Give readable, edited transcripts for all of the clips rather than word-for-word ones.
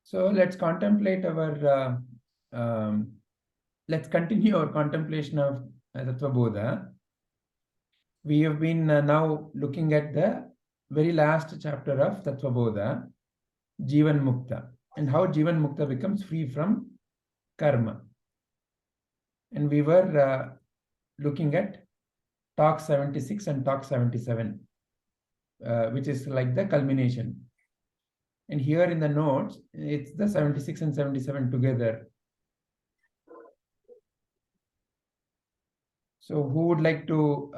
So let's contemplate our, let's continue our contemplation of Tattva Bodha. We have been now looking at the very last chapter of Tattva Bodha, Jeevanmukta, and how Jeevanmukta becomes free from karma. And we were looking at talk 76 and talk 77, which is like the culmination. And here in the notes, it's the 76 and 77 together. So who would like to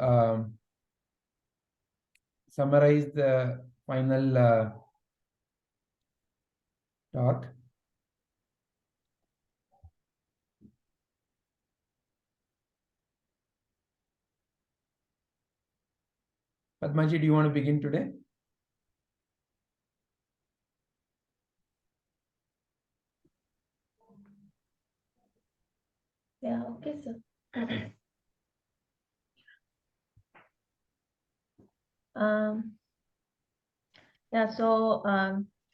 summarize the final talk? Padmaji, do you want to begin today? Yeah, okay, sir. Yeah, so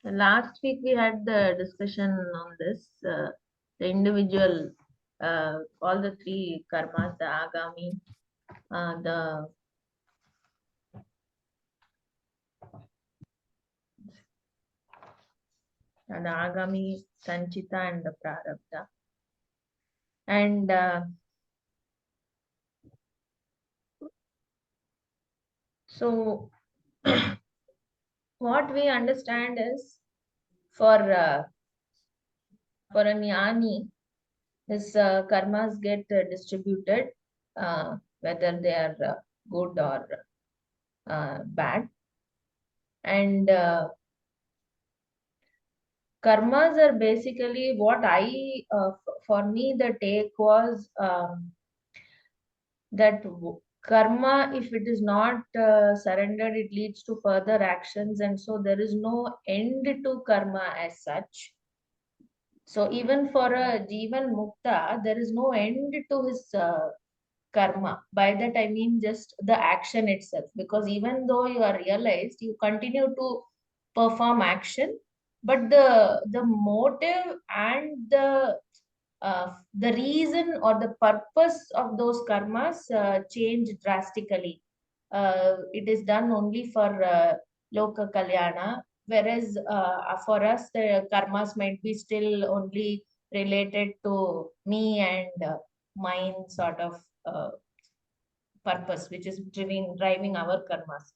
last week we had the discussion on this, the individual, all the three karmas, the agami, the agami, sanchita, and the prarabdha. And so what we understand is for a jnani, his karmas get distributed, whether they are good or bad. And karmas are basically what for me, the take was that karma, if it is not surrendered, it leads to further actions. And so there is no end to karma as such. So even for a Jeevanmukta, there is no end to his karma. By that I mean just the action itself, because even though you are realized, you continue to perform action, but the motive and the reason or the purpose of those karmas change drastically. It is done only for loka kalyana, whereas for us the karmas might be still only related to me and mine sort of purpose, which is driving our karmas.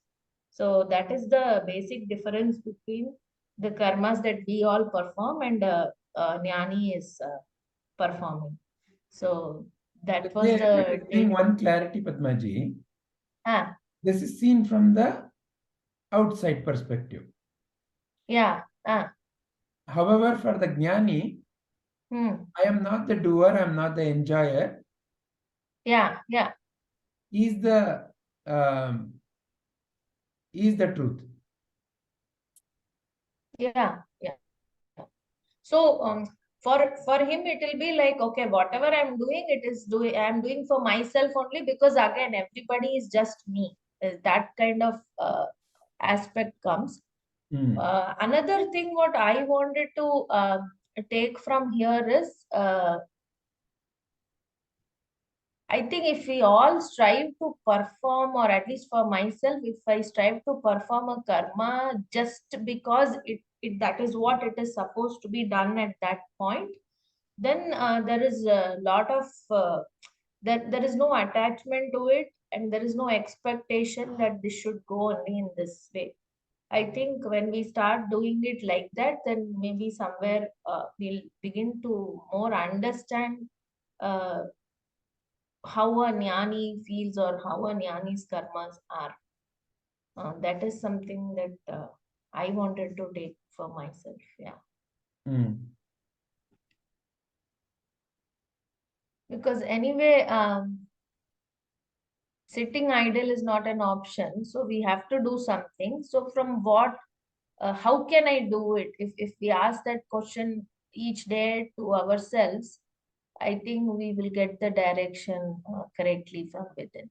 So that is the basic difference between the karmas that we all perform and jnani is performing. So that was the Giving one clarity, Padmaji. Ah. This is seen from the outside perspective. Yeah. However, for the jnani, I am not the doer, I am not the enjoyer. Yeah. Is the truth. Yeah. So for him it will be like, okay, whatever I'm doing, I'm doing for myself only, because again everybody is just me. That kind of aspect comes. Another thing what I wanted to take from here is I think if we all strive to perform, or at least for myself, if I strive to perform a karma just because that is what it is supposed to be done at that point, then there is a lot of there is no attachment to it, and there is no expectation that this should go only in this way. I think when we start doing it like that, then maybe somewhere we'll begin to more understand how a jnani feels or how a jnani's karmas are. That is something that I wanted to take for myself. Yeah. Because anyway, sitting idle is not an option. So we have to do something. So from what, how can I do it? If we ask that question each day to ourselves, I think we will get the direction correctly from within.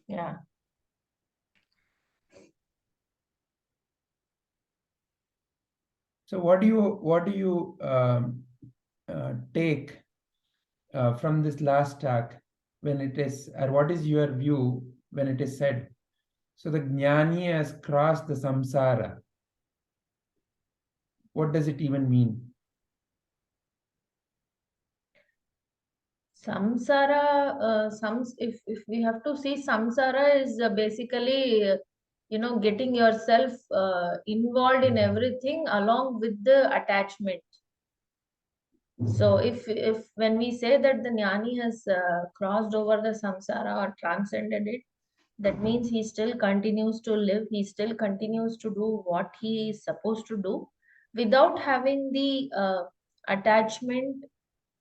Yeah. So what do you take from this last talk when it is, or what is your view when it is said, so the jnani has crossed the samsara? What does it even mean? Samsara, if we have to see, samsara is basically, getting yourself involved in everything along with the attachment. So if when we say that the jnani has crossed over the samsara or transcended it, that means he still continues to live, he still continues to do what he is supposed to do without having the attachment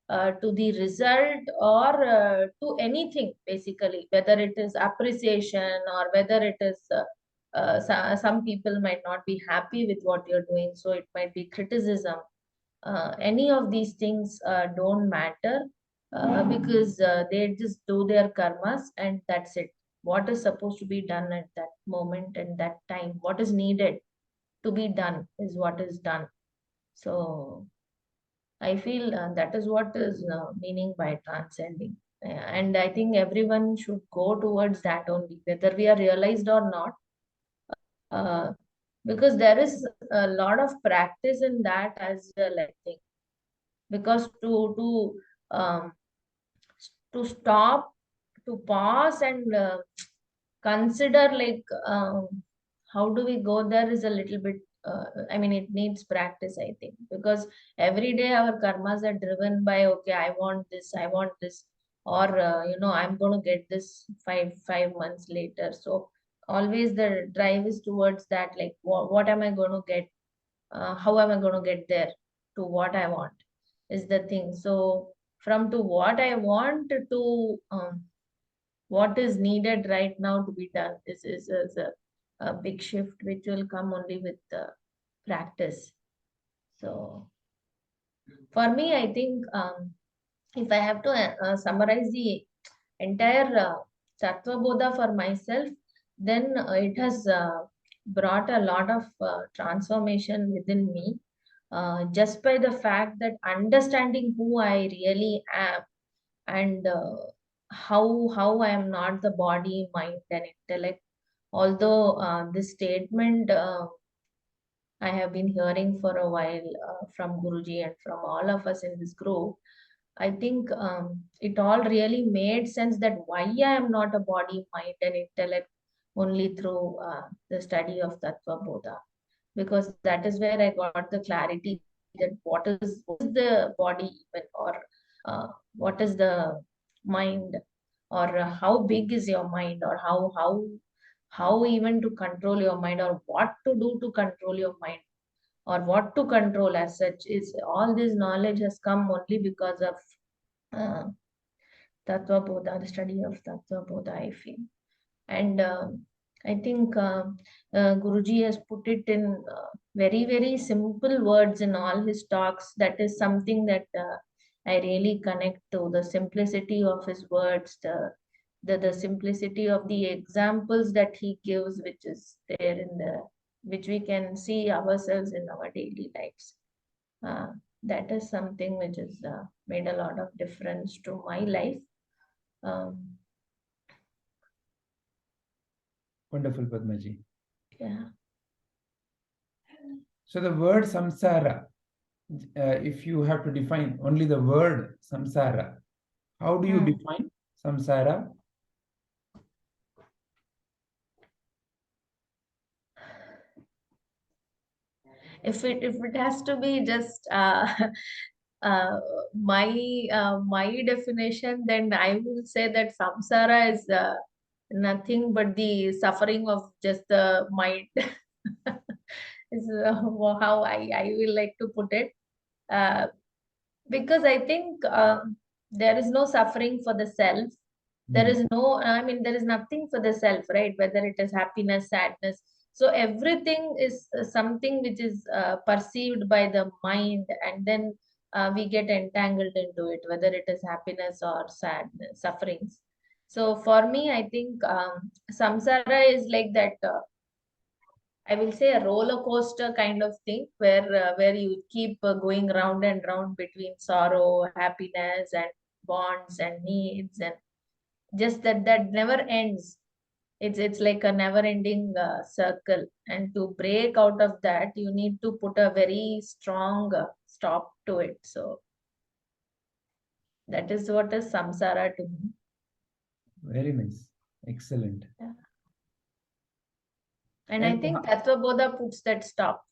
to the result or to anything, basically, whether it is appreciation or whether it is some people might not be happy with what you're doing, so it might be criticism. Any of these things don't matter, because they just do their karmas and that's it. What is supposed to be done at that moment and that time, what is needed to be done is what is done. So I feel that is what is meaning by transcending. And I think everyone should go towards that only, whether we are realized or not. Uh, because there is a lot of practice in that as well, I think. Because um, to stop, to pause and consider, like, how do we go there is a little bit, I mean, it needs practice, I think, because every day our karmas are driven by, okay, I want this, I want this, or I'm going to get this five months later. So always the drive is towards that, like, what am I going to get, how am I going to get there to what I want is the thing. So from to what I want to what is needed right now to be done is a big shift which will come only with practice. So for me, I think, if I have to summarize the entire Tattva Bodha for myself, then it has brought a lot of transformation within me, just by the fact that understanding who I really am, and how I am not the body, mind, and intellect. Although this statement I have been hearing for a while from Guruji and from all of us in this group, I think it all really made sense that why I am not a body, mind, and intellect only through the study of Tattva Bodha. Because that is where I got the clarity that what is the body even, or what is the mind, or how big is your mind, or how even to control your mind, or what to do to control your mind, or what to control as such. Is all this knowledge has come only because of uh, Tattva Bodha, the study of Tattva Bodha, I feel. And I think Guruji has put it in very, very simple words in all his talks. That is something that I really connect to, the simplicity of his words, the simplicity of the examples that he gives, which is there in the, which we can see ourselves in our daily lives. That is something which has made a lot of difference to my life. Um, Wonderful, Padmaji. yeah. So the word samsara, if you have to define only the word samsara, how do you define samsara? If it has to be just my definition, then I will say that samsara is nothing but the suffering of just the mind. Is how I will like to put it. Uh, because I think there is no suffering for the self. There is no, I mean, there is nothing for the self, right? Whether it is happiness, sadness. So everything is something which is perceived by the mind, and then we get entangled into it, whether it is happiness or sadness, sufferings. So for me, I think samsara is like that. I will say a roller coaster kind of thing where you keep going round and round between sorrow, happiness, and wants and needs, and just that never ends. It's like a never ending circle, and to break out of that you need to put a very strong stop to it. So that is what is samsara to me. Very nice. Excellent. Yeah. And I And think Tattva Bodha puts that stop.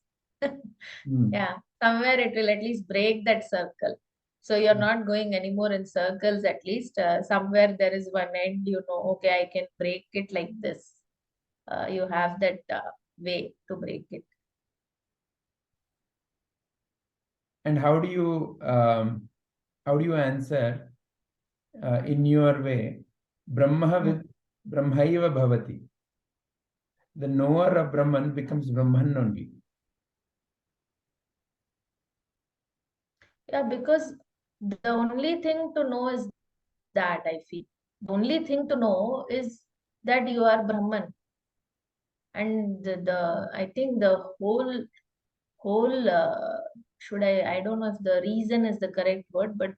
Yeah, somewhere it will at least break that circle. So you're not going anymore in circles, at least somewhere there is one end, okay, I can break it like this. You have that way to break it. And how do you answer in your way, Brahma with Brahmaiva Bhavati? The knower of Brahman becomes Brahman only. Yeah, because the only thing to know is that, I feel. The only thing to know is that you are Brahman. And I think the whole I don't know if the reason is the correct word, but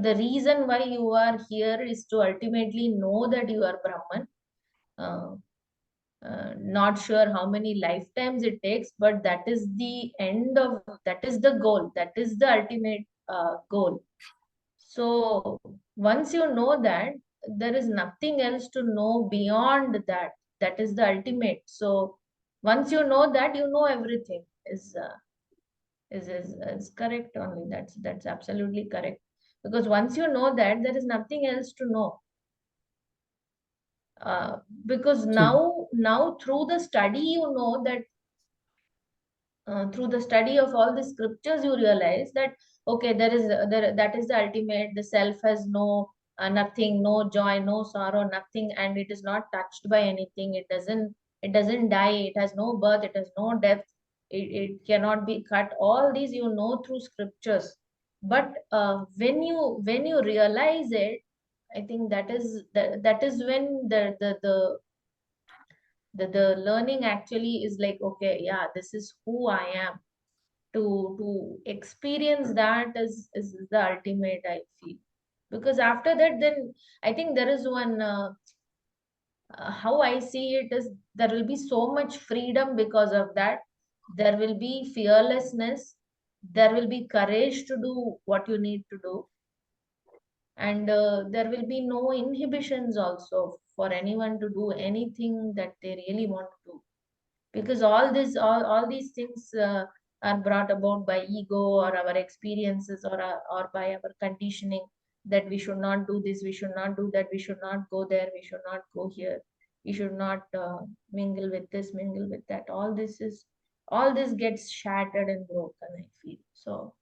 the reason why you are here is to ultimately know that you are Brahman. Not sure how many lifetimes it takes, but that is the that is the goal, that is the ultimate goal. So once you know that, there is nothing else to know beyond that. That is the ultimate. So once you know that, you know everything is correct only. That's absolutely correct. Because once you know that, there is nothing else to know. Because now through the study, you know that through the study of all the scriptures, you realize that okay, that is the ultimate. The self has no nothing, no joy, no sorrow, nothing, and it is not touched by anything. It doesn't die. It has no birth. It has no death. It cannot be cut. All these you know through scriptures. But when you realize it, I think that is when the learning actually is like, okay, yeah, this is who I am. To experience that is the ultimate, I feel. Because after that, then I think there is one how I see it is, there will be so much freedom because of that. There will be fearlessness, there will be courage to do what you need to do, and there will be no inhibitions also for anyone to do anything that they really want to do. Because all these things are brought about by ego or our experiences, or by our conditioning, that we should not do this, we should not do that, we should not go there, we should not go here, we should not mingle with this, mingle with that. All this gets shattered and broken, I feel. So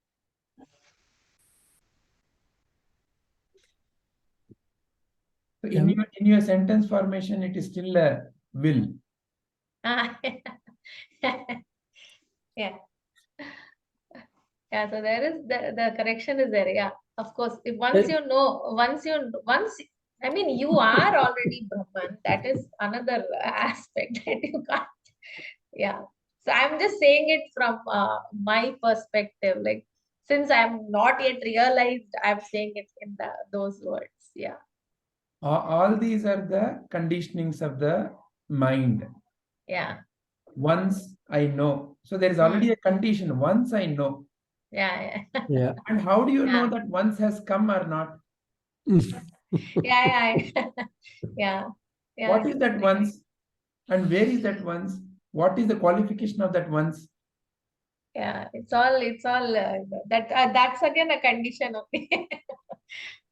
in your sentence formation, it is still a will. yeah. Yeah, so there is the correction is there. Yeah, of course. If once you know, I mean, you are already Brahman. That is another aspect that you can't. Yeah. So I'm just saying it from my perspective. Like, since I'm not yet realized, I'm saying it in those words. Yeah. All these are the conditionings of the mind. Yeah. Once I know. So there is already a condition. Once I know. Yeah. Yeah. And how do you know Yeah. that once has come or not? Yeah. Yeah. Yeah. What is that once? And where is that once? What is the qualification of that once? Yeah, it's all that's again a condition of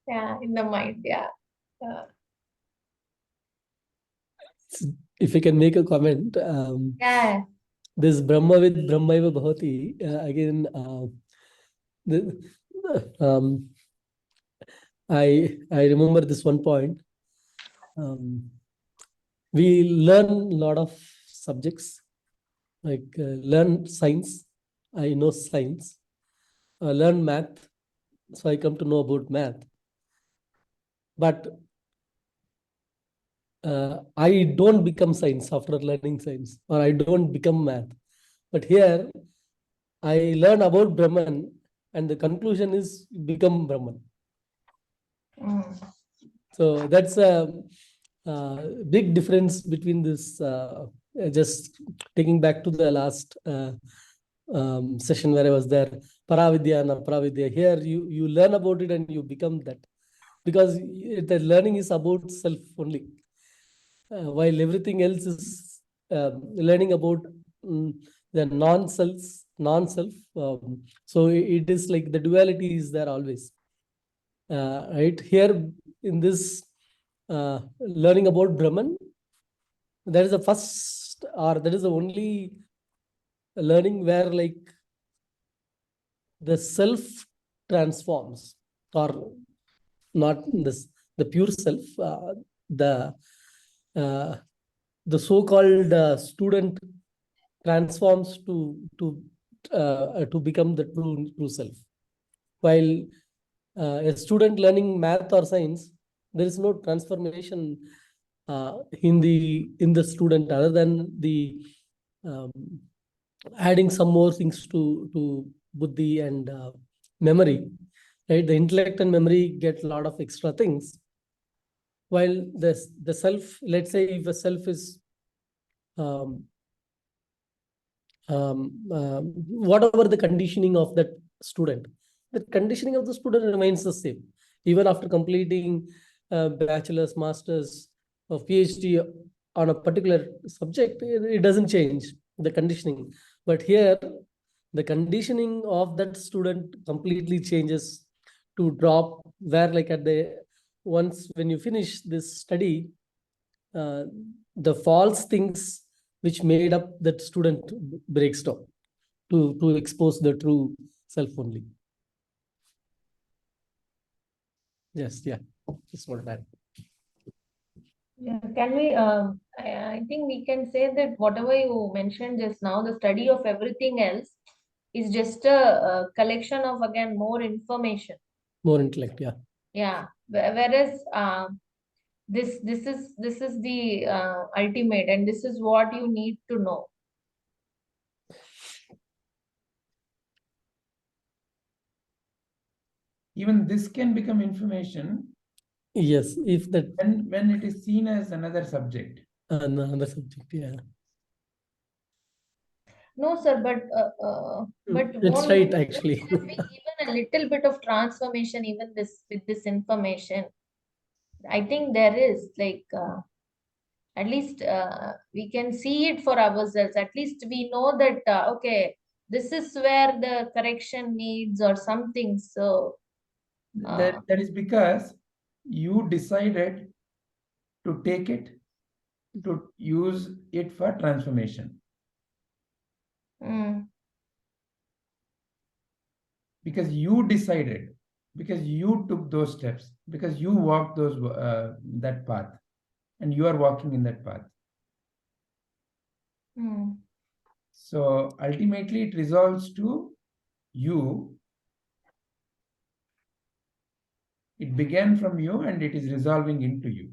yeah, in the mind. Yeah. If I can make a comment, Yeah. this Brahma with Brahmaiva Bhavati, again, I remember this one point. We learn a lot of subjects, like learn science. I know science. Learn math, so I come to know about math. But I don't become science after learning science, or I don't become math. But here, I learn about Brahman, and the conclusion is become Brahman. Mm. So that's a, big difference between this. Just taking back to the last session where I was there, Paravidya and Aparavidya. Here, you learn about it and you become that, because the learning is about self only, while everything else is learning about the non-self. So it is like the duality is there always. Right here in this learning about Brahman, that is the first, or that is the only learning where like the self transforms, or not this the pure self, the uh, the so-called student transforms to become the true self. While a student learning math or science, there is no transformation in the student, other than the um, adding some more things to buddhi and memory. Right, the intellect and memory get a lot of extra things, while the self, let's say if a self is um, whatever the conditioning of that student, the conditioning of the student remains the same even after completing bachelor's, master's, or PhD on a particular subject. It doesn't change the conditioning, but here the conditioning of that student completely changes to drop, where like at the once when you finish this study, uh, the false things which made up that student breaks down to expose the true self only. Yes, yeah, just want that. Yeah, can we, I think we can say that whatever you mentioned just now, the study of everything else is just a collection of, again, more information. More intellect, yeah. Yeah. Whereas this is the ultimate, and this is what you need to know. Even this can become information. Yes, if that when it is seen as another subject. another subject, yeah. No, sir, but That's right, actually. won't there be even a little bit of transformation even this with this information? I think there is, like, at least we can see it for ourselves. At least we know that okay, this is where the correction needs or something. So That is because you decided to take it, to use it for transformation. Because you decided, because you took those steps, because you walked those that path, and you are walking in that path. So ultimately it resolves to you. It began from you and it is resolving into you.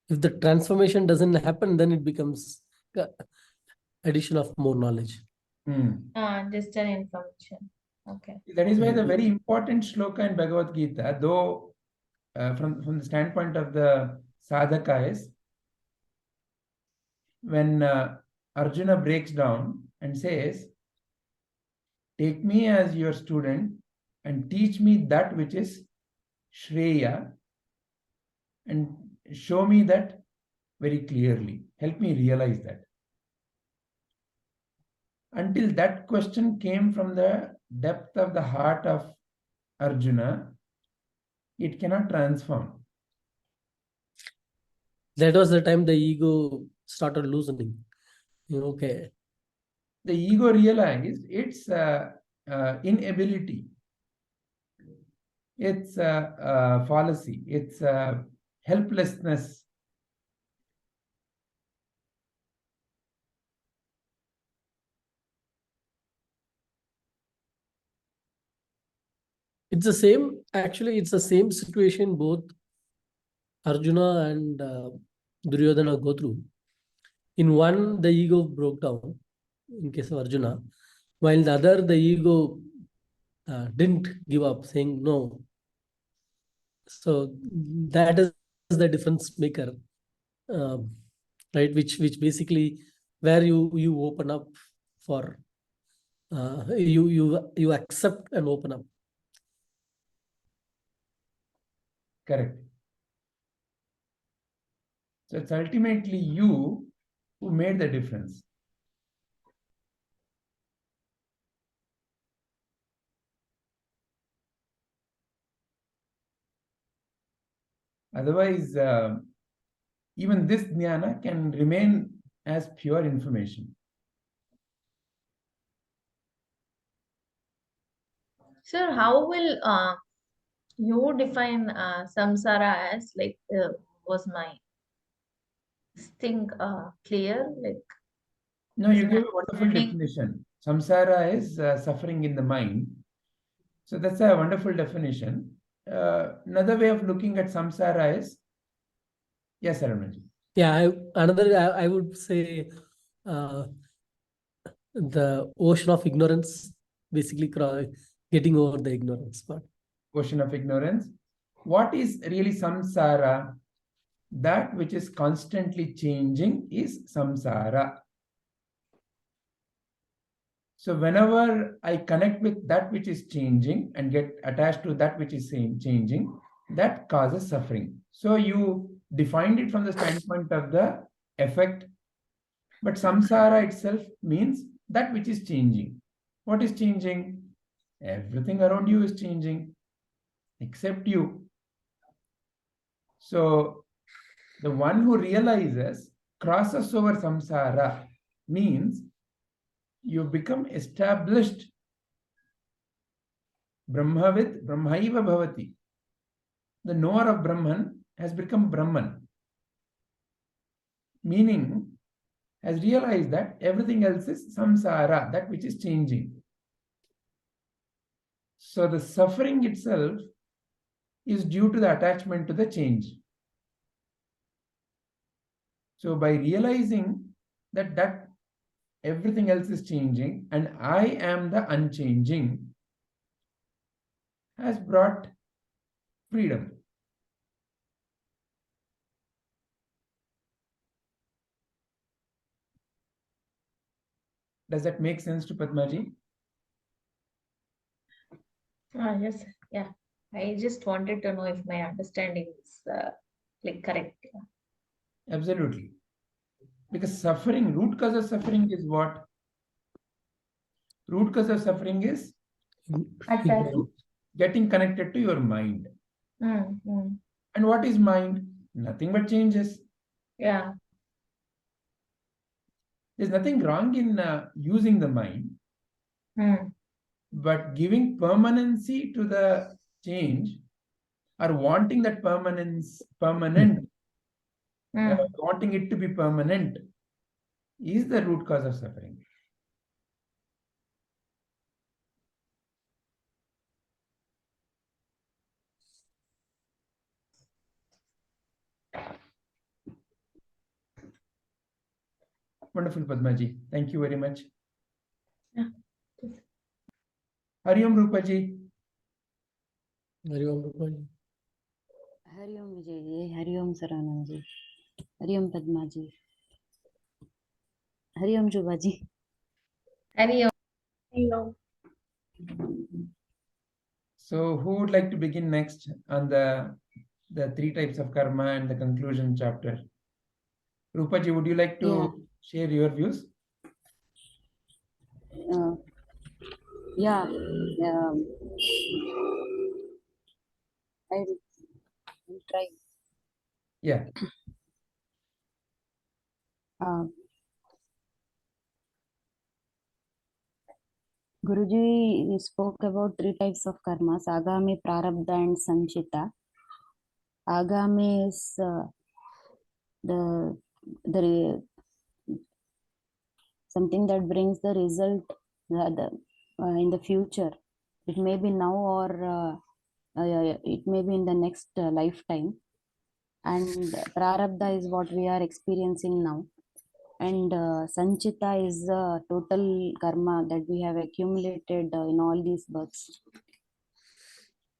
If the transformation doesn't happen, then it becomes addition of more knowledge. Just an information. Okay. That is why the very important shloka in Bhagavad Gita, though from the standpoint of the sadhaka, is when Arjuna breaks down and says, take me as your student and teach me that which is Shreya, and show me that very clearly. Help me realize that. Until that question came from the depth of the heart of Arjuna, it cannot transform. That was the time the ego started loosening. Okay. The ego realized its inability, its fallacy, its helplessness. It's the same, actually, it's the same situation both Arjuna and Duryodhana go through. In one, the ego broke down in case of Arjuna, while the other, the ego didn't give up, saying no. So that is the difference maker, right? Which basically where you open up for you accept and open up. Correct. So it's ultimately you who made the difference. Otherwise, even this jnana can remain as pure information. Sir, how will you define samsara as, like, was my thing clear? Like, No, you is gave my a wonderful understanding- definition. Samsara is suffering in the mind. So that's a wonderful definition. Another way of looking at samsara is, yes, Ramana. Yeah, I would say the ocean of ignorance, basically getting over the ignorance part. Ocean of ignorance. What is really samsara? That which is constantly changing is samsara. So whenever I connect with that which is changing and get attached to that which is changing, that causes suffering. So you defined it from the standpoint of the effect, but samsara itself means that which is changing. What is changing? Everything around you is changing, except you. So the one who realizes crosses over samsara means you become established. Brahmavid Brahmaiva Bhavati. The knower of Brahman has become Brahman, meaning has realized that everything else is samsara, that which is changing. So the suffering itself is due to the attachment to the change. So by realizing that everything else is changing and I am the unchanging, has brought freedom. Does that make sense to Padmaji? Yes, yeah. I just wanted to know if my understanding is like correct. Absolutely. Because suffering, root cause of suffering is what? Root cause of suffering is Attachment. getting connected to your mind. And what is mind? Nothing but changes. Yeah. There's nothing wrong in using the mind, but giving permanency to the change or wanting that permanent, wanting it to be permanent is the root cause of suffering. Wonderful, Padmaji. Thank you very much. Yeah. Hari Om Rupaji. Hari Om Rupaji. Hari Om Vijay, Hari Om Saranamji, Hari Om Padmaji, Hari Om Jubaji. Hari Om. So who would like to begin next on the three types of karma and the conclusion chapter? Rupaji, would you like to share your views? I'll try. Yeah. Guruji spoke about three types of karmas: Agami, Prarabdha, and Sanchita. Agami is the something that brings the result in the future. It may be now or it may be in the next lifetime. And prarabdha is what we are experiencing now. And sanchita is the total karma that we have accumulated in all these births.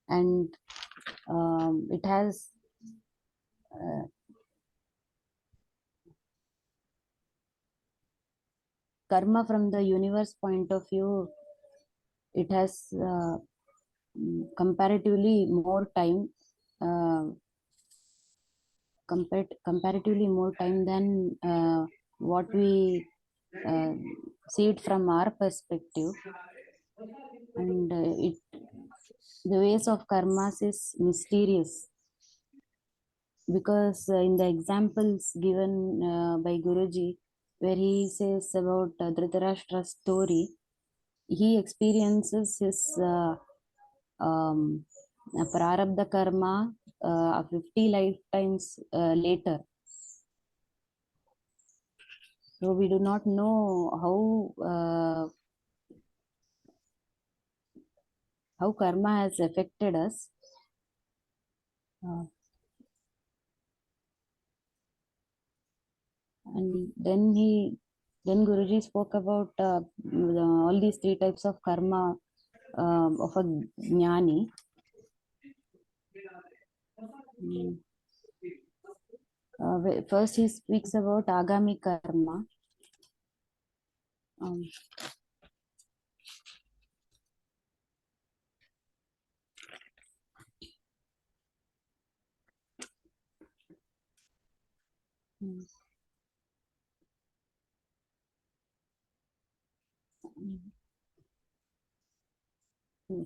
And it has karma from the universe point of view. It has comparatively more time, comparatively more time than what we see it from our perspective. And the ways of karmas is mysterious, because in the examples given by Guruji, where he says about Dhritarashtra's story, he experiences his prarabdha karma 50 lifetimes later. So we do not know how karma has affected us. And then Guruji spoke about all these three types of karma of a jnani. First he speaks about agami karma.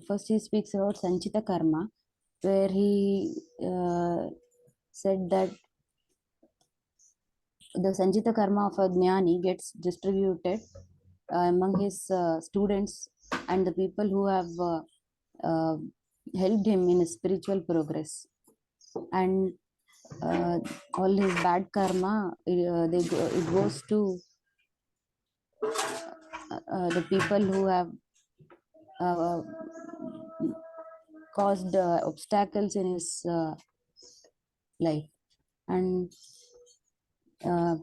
First he speaks about sanchita karma, where he said that the sanchita karma of a jnani gets distributed among his students and the people who have helped him in his spiritual progress. And all his bad karma, it goes to the people who have caused obstacles in his life. And the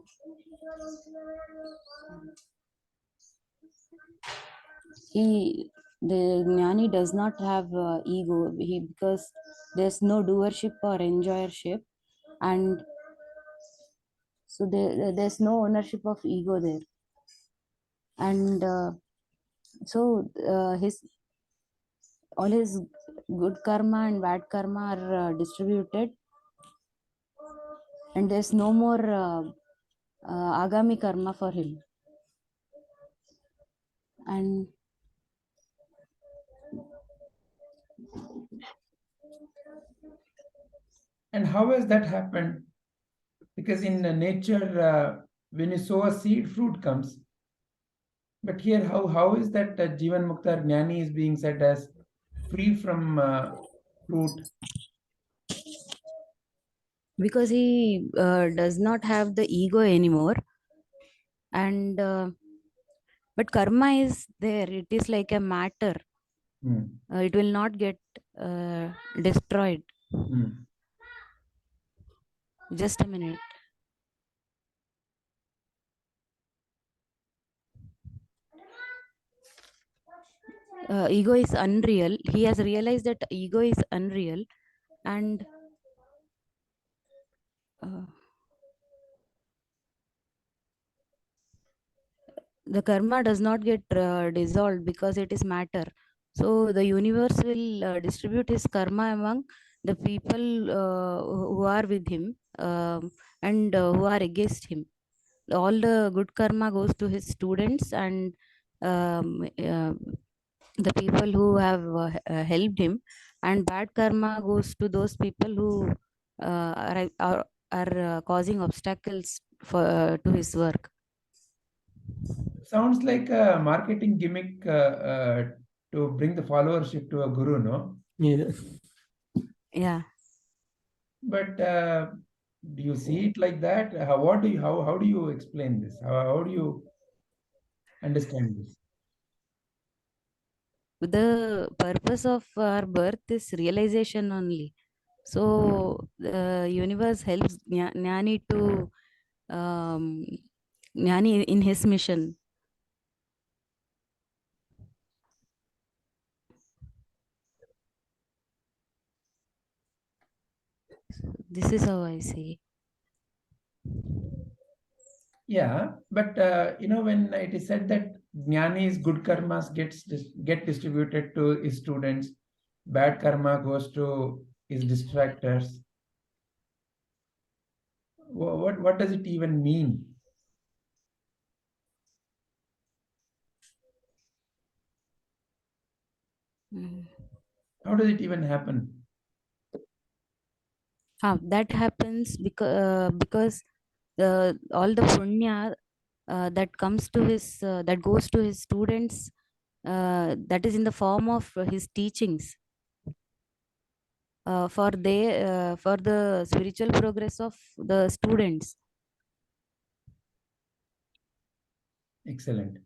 jnani does not have ego, because there's no doership or enjoyership, and so there's no ownership of ego there. And so all his good karma and bad karma are distributed, and there's no more agami karma for him. And how has that happened? Because in nature, when you sow a seed, fruit comes. But here, how is that Jeevanmukta Jnani is being said as free from fruit? Because he does not have the ego anymore. And but karma is there. It is like a matter. It will not get destroyed. Just a minute. Ego is unreal. He has realized that ego is unreal, and the karma does not get dissolved because it is matter. So the universe will distribute his karma among the people who are with him and who are against him. All the good karma goes to his students and the people who have helped him, and bad karma goes to those people who are causing obstacles to his work. Sounds like a marketing gimmick to bring the followership to a guru, no? Yeah. But do you see it like that? How do you explain this? How do you understand this? the purpose of our birth is realization only. So the universe helps Jnani to Jnani in his mission. This is how I see. Yeah, but when it is said that Jnani's good karmas get distributed to his students, bad karma goes to his distractors. What does it even mean? How does it even happen? That happens because all the punya that comes to his that goes to his students, that is in the form of his teachings for the spiritual progress of the students. Excellent.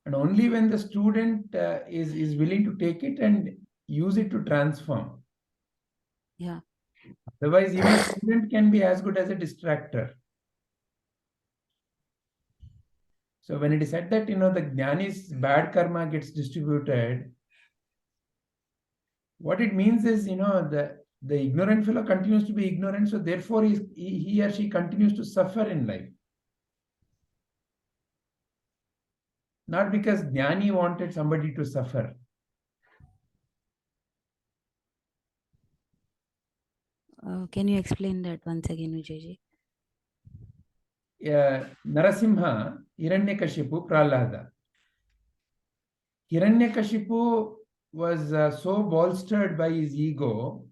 And only when the student is willing to take it and use it to transform. Yeah. Otherwise, even a student can be as good as a distractor. So when it is said that, the Jnani's bad karma gets distributed, what it means is, the ignorant fellow continues to be ignorant, so therefore he or she continues to suffer in life. Not because Jnani wanted somebody to suffer. Can you explain that once again, Vijayji? Narasimha, Hiranyakashipu, Prahlada. Hiranyakashipu was so bolstered by his ego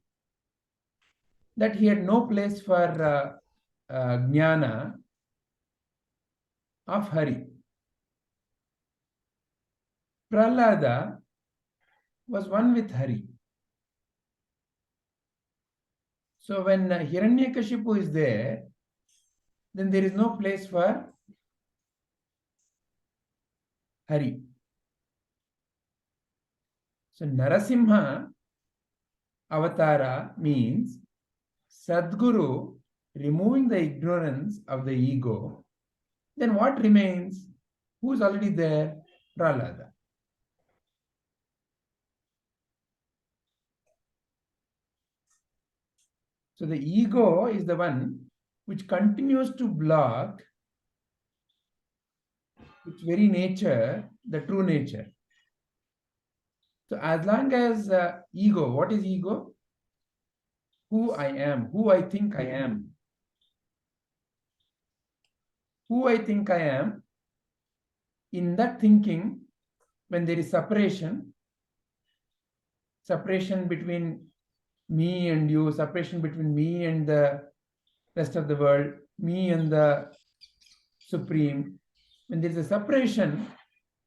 that he had no place for jnana of Hari. Prahlada was one with Hari. So when Hiranyakashipu is there, then there is no place for Hari. So Narasimha Avatara means Sadguru removing the ignorance of the ego. Then what remains? Who is already there? Prahlada. So the ego is the one which continues to block its very nature, the true nature. So as long as ego, what is ego? Who I am, who I think I am. Who I think I am, in that thinking, when there is separation between me and you, separation between me and the rest of the world, me and the Supreme, when there is a separation,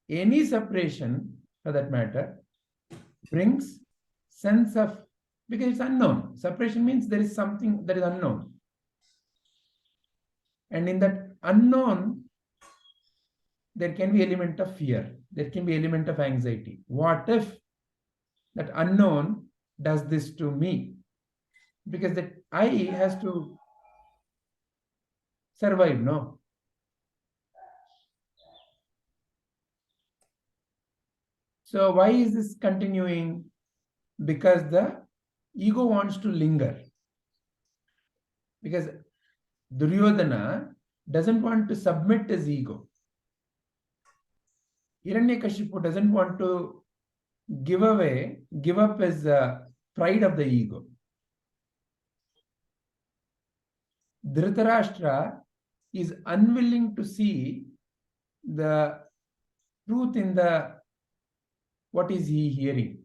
any separation for that matter, brings sense of, because it's unknown. Separation means there is something that is unknown. And in that unknown, there can be element of fear. There can be element of anxiety. What if that unknown does this to me? Because that I has to survive, no? So why is this continuing? Because the ego wants to linger. Because Duryodhana doesn't want to submit his ego. Hiranyakashipu doesn't want to give up his pride of the ego. Dhritarashtra is unwilling to see the truth in what is he hearing.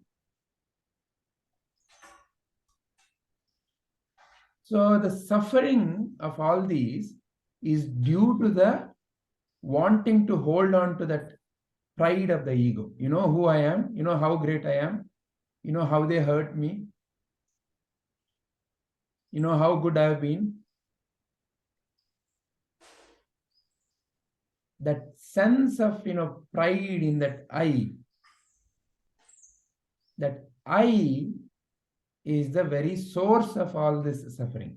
So the suffering of all these is due to the wanting to hold on to that pride of the ego. You know who I am, you know how great I am, you know how they hurt me, you know how good I have been. that sense of, pride in that I is the very source of all this suffering.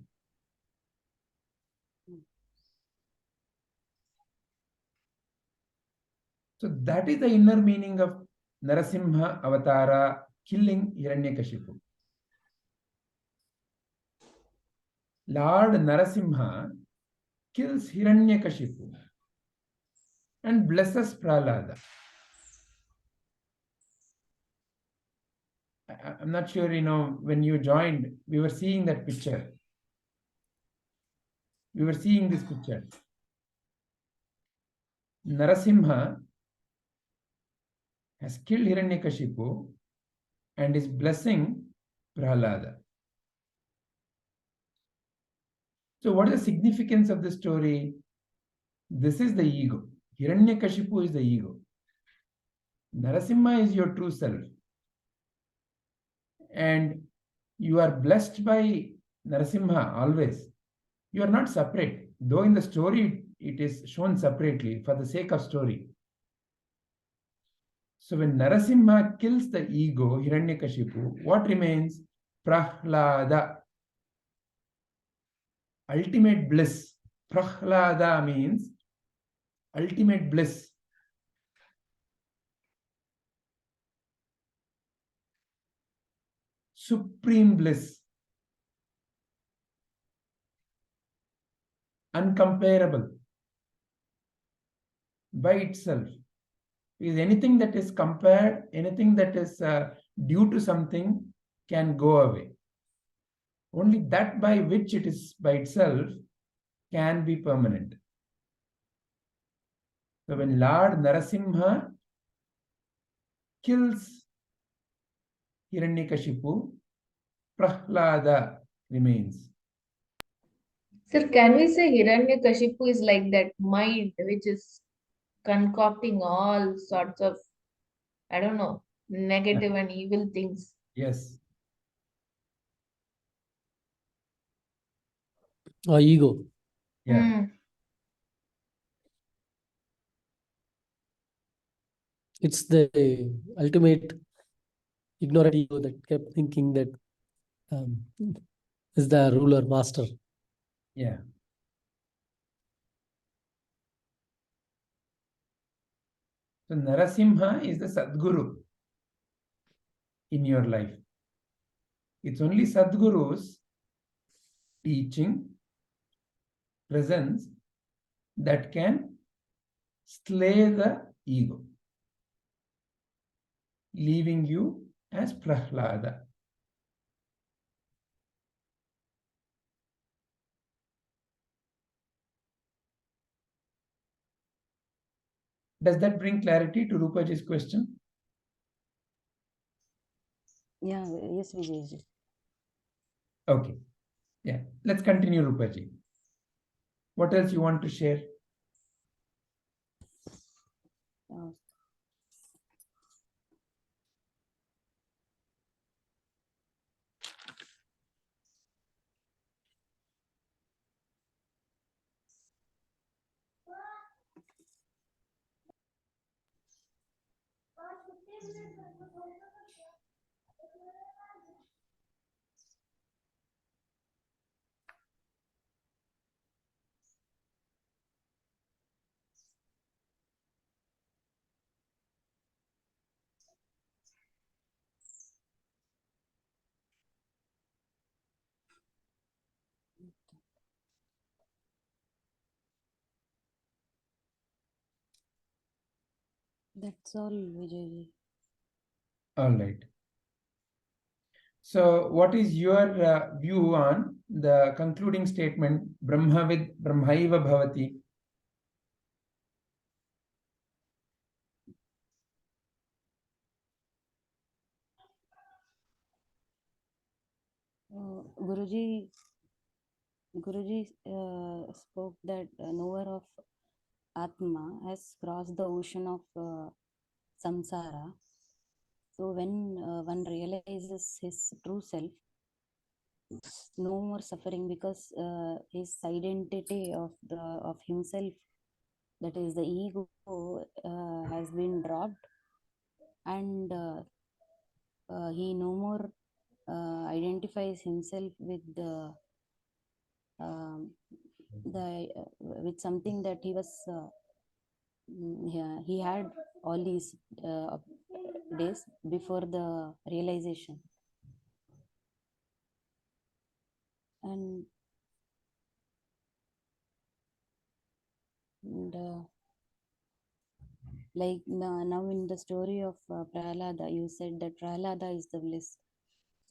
So that is the inner meaning of Narasimha Avatara killing Hiranyakashipu. Lord Narasimha kills Hiranyakashipu and blesses Prahlada. I'm not sure, when you joined, we were seeing that picture. We were seeing this picture. Narasimha has killed Hiranyakashipu and is blessing Prahlada. So what is the significance of the story? This is the ego. Hiranyakashipu is the ego. Narasimha is your true self. And you are blessed by Narasimha always. You are not separate. Though in the story it is shown separately for the sake of story. So when Narasimha kills the ego, Hiranyakashipu, what remains? Prahlada. Ultimate bliss. Prahlada means ultimate bliss. Supreme bliss. Uncomparable by itself. Because anything that is compared, anything that is due to something can go away. Only that by which it is by itself can be permanent. So when Lord Narasimha kills Hiranyakashipu, Prahlada remains. Sir, can we say Hiranyakashipu is like that mind which is concocting all sorts of, I don't know, negative and evil things? Yes. Or ego. Yeah. It's the ultimate ignorant ego that kept thinking that is the ruler, master. Yeah. So Narasimha is the Sadguru in your life. It's only Sadguru's teaching, presence that can slay the ego, leaving you as Prahlada. Does that bring clarity to Rupaji's question? Yeah, yes, Vijayji. Okay. Yeah. Let's continue, Rupaji. What else you want to share? That's all, Vijayji. All right. So what is your view on the concluding statement, Brahmavid Brahmaiva Bhavati? Guruji spoke that knower of Atma has crossed the ocean of samsara. So when one realizes his true self, no more suffering, because his identity of himself that is the ego has been dropped, and he no more identifies himself with with something that he was he had all these days before the realization. And like now in the story of Prahlada, you said that Prahlada is the bliss.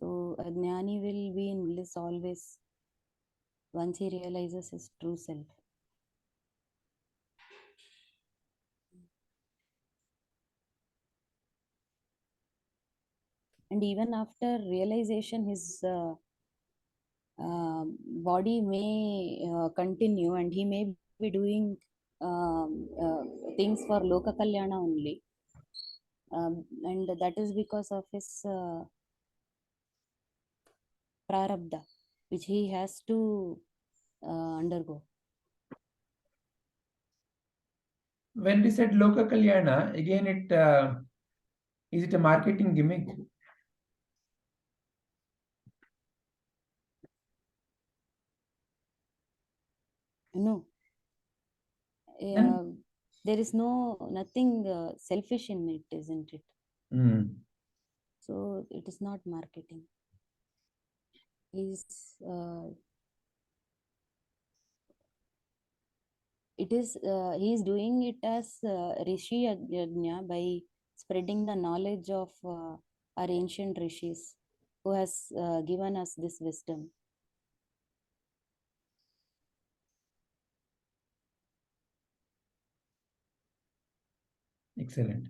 So a Jnani will be in bliss always once he realizes his true self. And even after realization, his body may continue, and he may be doing things for Loka Kalyana only. And that is because of his prarabdha, which he has to undergo. When we said Loka Kalyana, again, is it a marketing gimmick? No. Then? There is nothing selfish in it, isn't it? So it is not marketing. He's he's doing it as Rishi Yajna by spreading the knowledge of our ancient rishis who has given us this wisdom. Excellent.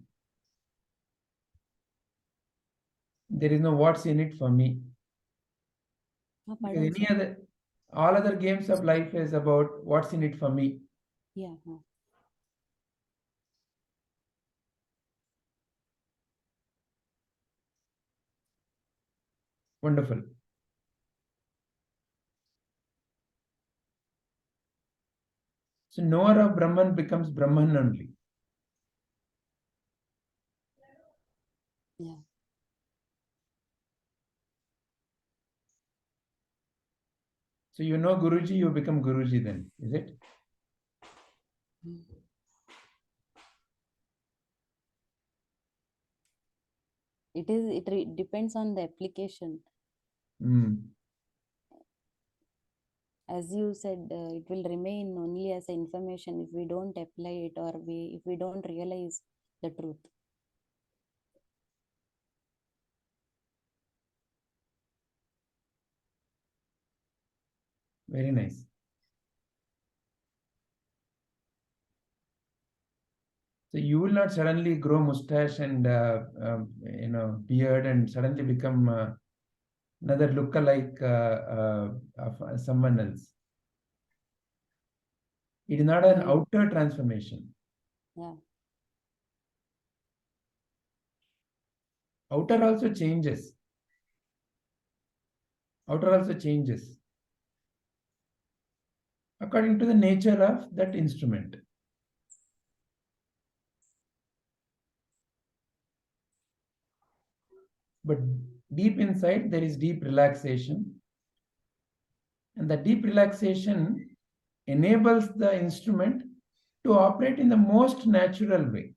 There is no what's in it for me. Because all other games of life is about what's in it for me. Yeah. Wonderful. So knower of Brahman becomes Brahman only. Yeah. So you know Guruji, you become Guruji then, is it? It depends on the application. As you said, it will remain only as information if we don't apply it, or if we don't realize the truth. Very nice. So you will not suddenly grow mustache and beard and suddenly become another lookalike of someone else. It is not an outer transformation. Yeah. Outer also changes. Outer also changes according to the nature of that instrument. But deep inside, there is deep relaxation. And the deep relaxation enables the instrument to operate in the most natural way.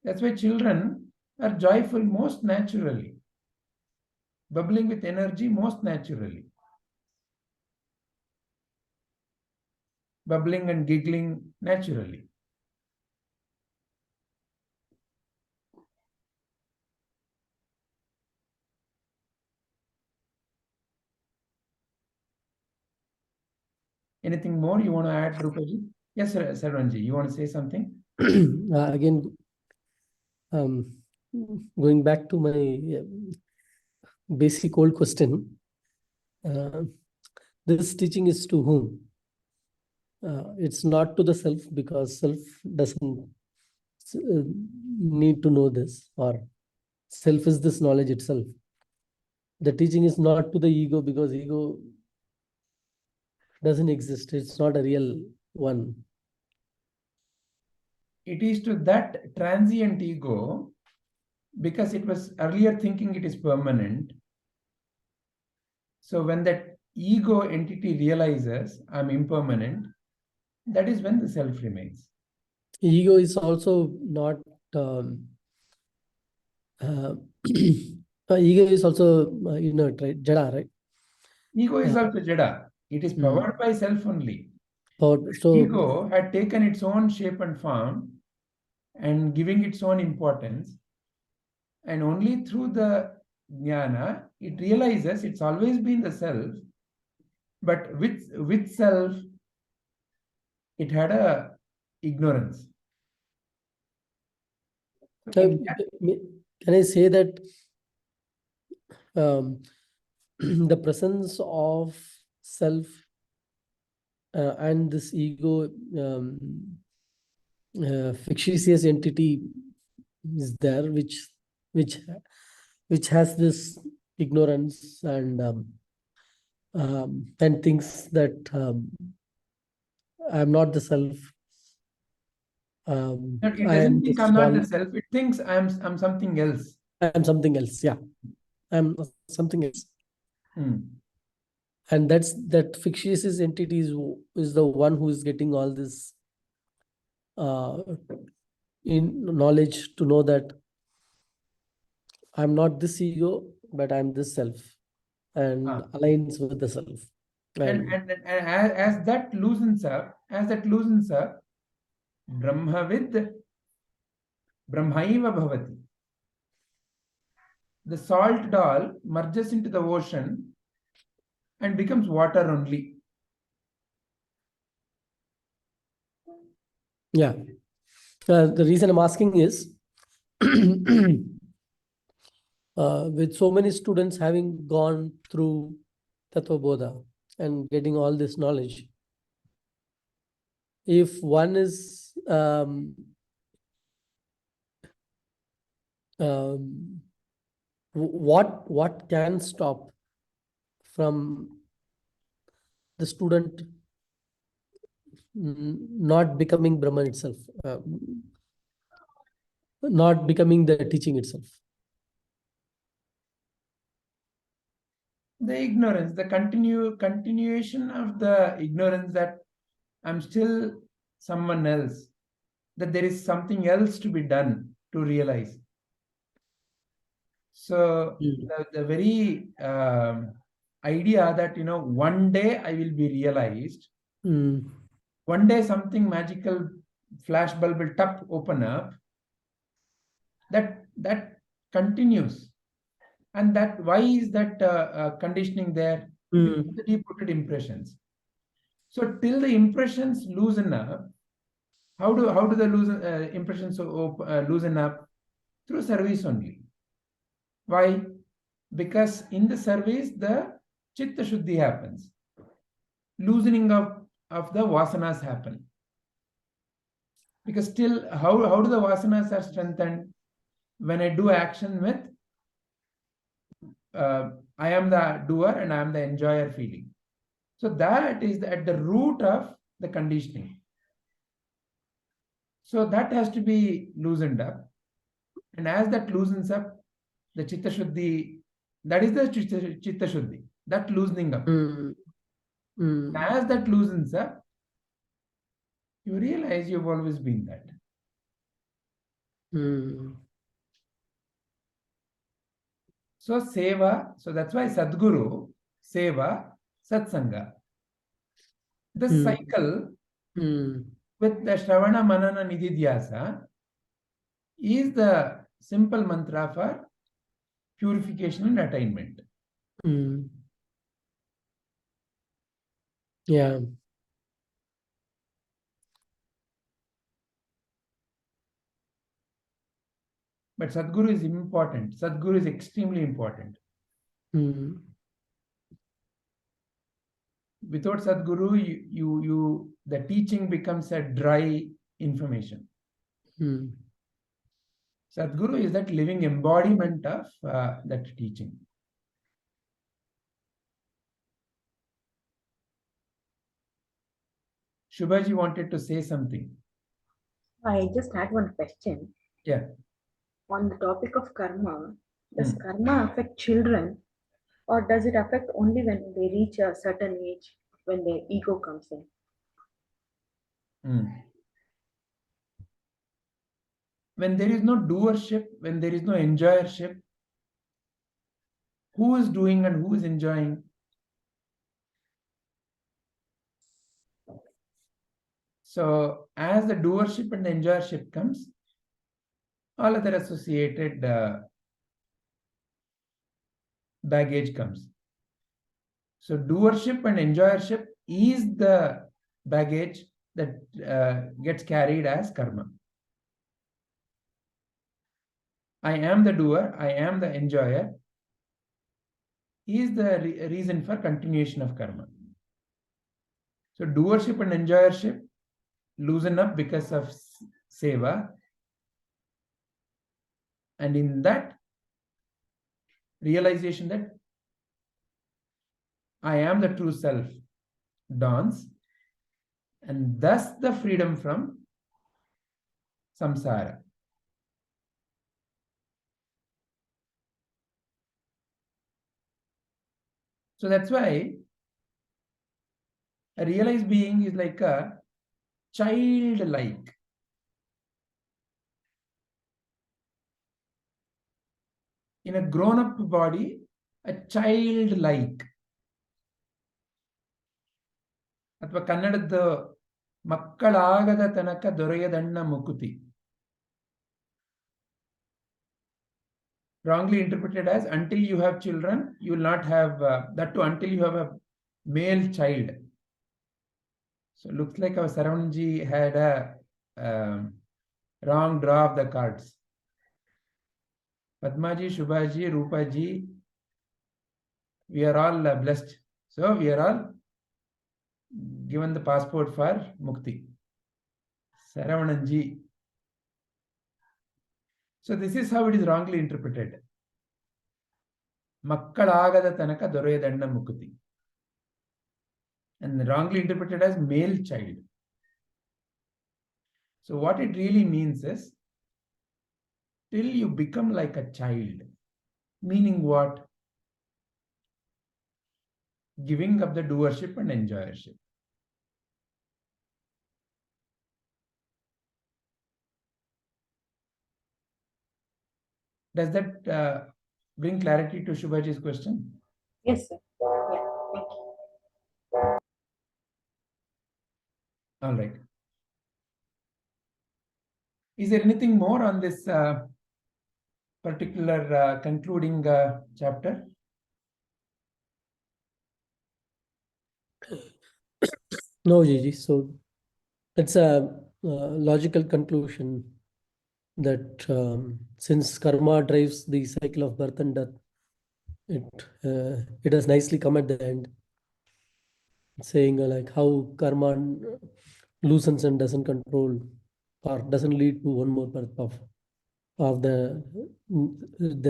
That's why children are joyful most naturally, bubbling with energy most naturally, bubbling and giggling naturally. Anything more you want to add, Rupaji? Yes, sir, Sarvanji, you want to say something? Again, going back to my basic old question, this teaching is to whom? It's not to the self, because self doesn't need to know this, or self is this knowledge itself. The teaching is not to the ego, because ego doesn't exist. It's not a real one. It is to that transient ego, because it was earlier thinking it is permanent. So when that ego entity realizes I'm impermanent, that is when the self remains. Ego is also not. Ego is also inert, right? Jada, right? Ego is also Jada. It is powered by self only. So Ego had taken its own shape and form and giving its own importance. And only through the jnana, it realizes it's always been the self, but with self, it had a ignorance. can I say that the presence of self and this ego fictitious entity is there, which has this ignorance and thinks that I'm not the self. It I doesn't am think this I'm not small. the self. It thinks I'm something else. I'm something else. Yeah, I'm something else. And that fictitious entity is the one who is getting all this in knowledge to know that I'm not this ego, but I'm this self, and aligns with the self. And as that loosens up, Brahmavid Brahmaiva Bhavati. The salt doll merges into the ocean and becomes water only. Yeah. The reason I'm asking is with so many students having gone through Tattva Bodha and getting all this knowledge, if one is what can stop from the student not becoming Brahman itself, not becoming the teaching itself? The ignorance, the continuation of the ignorance that I'm still someone else, that there is something else to be done to realize. So the very idea that, one day I will be realized, one day something magical flash bulb will open up, that continues. And that, why is that conditioning there? Because of the deep-rooted impressions. So till the impressions loosen up, how do the impressions loosen up? Through service only. Why? Because in the service, the chitta shuddhi happens. Loosening of the vasanas happen. Because still, how do the vasanas are strengthened? When I do action with I am the doer and I am the enjoyer feeling. So that is at the root of the conditioning. So that has to be loosened up. And as that loosens up, the chitta shuddhi, that is the chitta shuddhi, that loosening up. As that loosens up, you realize you've always been that. So seva, so that's why Sadguru, seva, satsanga. This cycle with the Shravana, Manana, Nididhyasa is the simple mantra for purification and attainment. Yeah. But Sadguru is important. Sadguru is extremely important. Without Sadguru, the teaching becomes a dry information. Sadguru is that living embodiment of that teaching. Shubhaji wanted to say something. I just had one question. Yeah. On the topic of karma, does karma affect children, or does it affect only when they reach a certain age, when their ego comes in? When there is no doership, when there is no enjoyership, who is doing and who is enjoying? So as the doership and the enjoyership comes, all other associated baggage comes. So doership and enjoyership is the baggage that gets carried as karma. I am the doer, I am the enjoyer, is the reason for continuation of karma. So doership and enjoyership loosen up because of seva, and in that realization that I am the true self dawns, and thus the freedom from samsara. So that's why a realized being is like a childlike. In a grown-up body, a childlike. ಅಥವಾ ಕನ್ನಡದ ಮಕ್ಕಳಾಗದ ತನಕ ದೊರೆಯದಣ್ಣ ಮುಕುತಿ. Wrongly interpreted as until you have children, you will not have that too until you have a male child. So looks like our Saravanji had a wrong draw of the cards. Padmaji, Shubhaji, Rupaji, we are all blessed. So we are all given the passport for Mukti. Saravananji. So this is how it is wrongly interpreted. Makkalagada tanaka doreyadanna mukti. And wrongly interpreted as male child. So what it really means is, till you become like a child. Meaning what? Giving up the doership and enjoyership. Does that bring clarity to Shubhaji's question? Yes, sir. Yeah, thank you. All right. Is there anything more on this particular concluding chapter? No, Gigi. So it's a logical conclusion that since karma drives the cycle of birth and death, it has nicely come at the end, saying like how karma loosens and doesn't control or doesn't lead to one more birth of the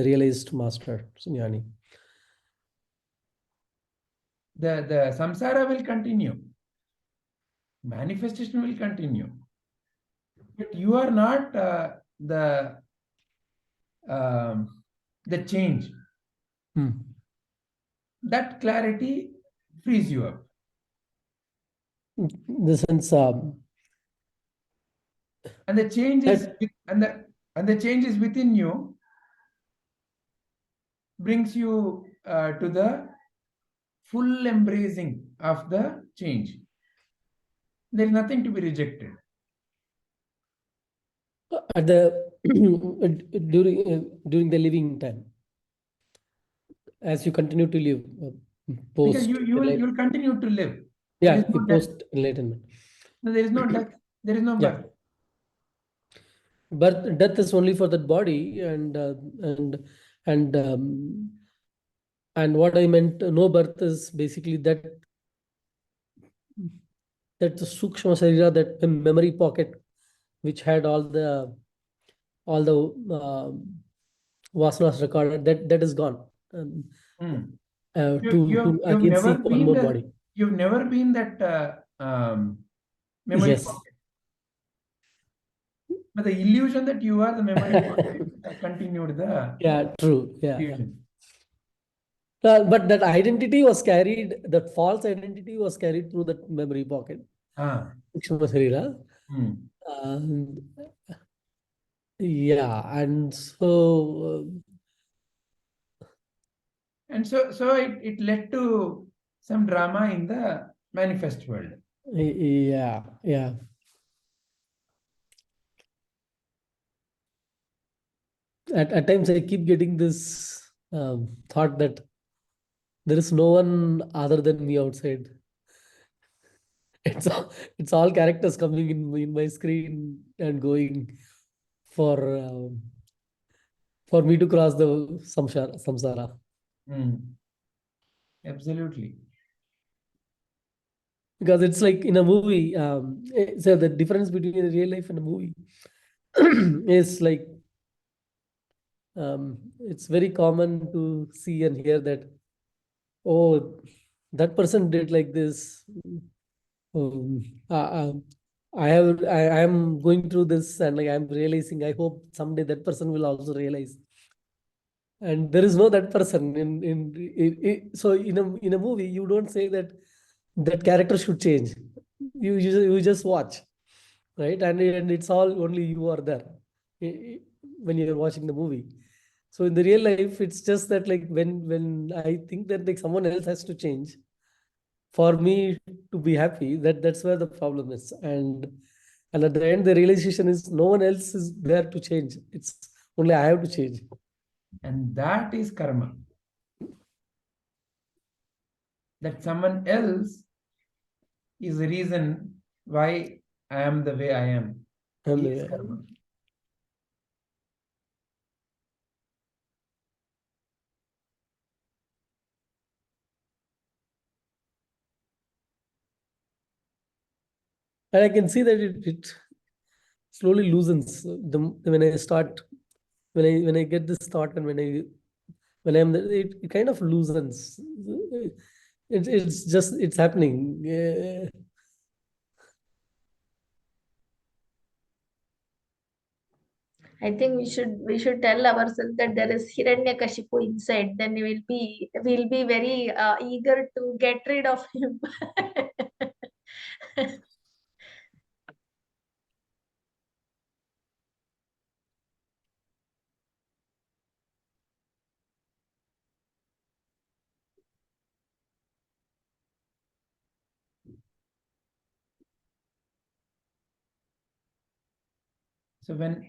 realized master, Jnani. The samsara will continue. Manifestation will continue. But you are not the change. That clarity frees you up. In the sense, and the change is and the change is within you, brings you to the full embracing of the change. There is nothing to be rejected. At the during the living time, as you continue to live, post because you will continue to live. Yeah, no post enlightenment. No, there is no death. There is no birth. Birth, death is only for that body, and what I meant, no birth is basically that sukshma sarira, that memory pocket, which had all the vasanas recorded, that is gone. I can see one more body. You've never been that memory Yes. pocket. But the illusion that you are the memory pocket continued the Yeah, true. Yeah. illusion. But that identity was carried, that false identity was carried through that memory pocket. Ah. Sukshma Sharira. Hmm. Yeah, and so it led to some drama in the manifest world. yeah, yeah. At times I keep getting this thought that there is no one other than me outside. It's all characters coming in my screen and going for me to cross the samsara. Absolutely. Because it's like in a movie, so the difference between a real life and a movie is like it's very common to see and hear that, oh, that person did like this. Um, I am going through this and like I'm realizing, I hope someday that person will also realize. And there is no that person so in a movie you don't say that that character should change. You just watch, right? And it's all only you are there when you're watching the movie. So in the real life, it's just that like when I think that like someone else has to change for me to be happy, that's where the problem is. And at the end, the realization is no one else is there to change. It's only I have to change. And that is karma. That someone else is the reason why I am the way I am. Is karma. And I can see that it slowly loosens when I start, when I get this thought, and when I'm it kind of loosens. It's happening. I think we should tell ourselves that there is Hiranyakashipu inside. Then we'll be very eager to get rid of him. So when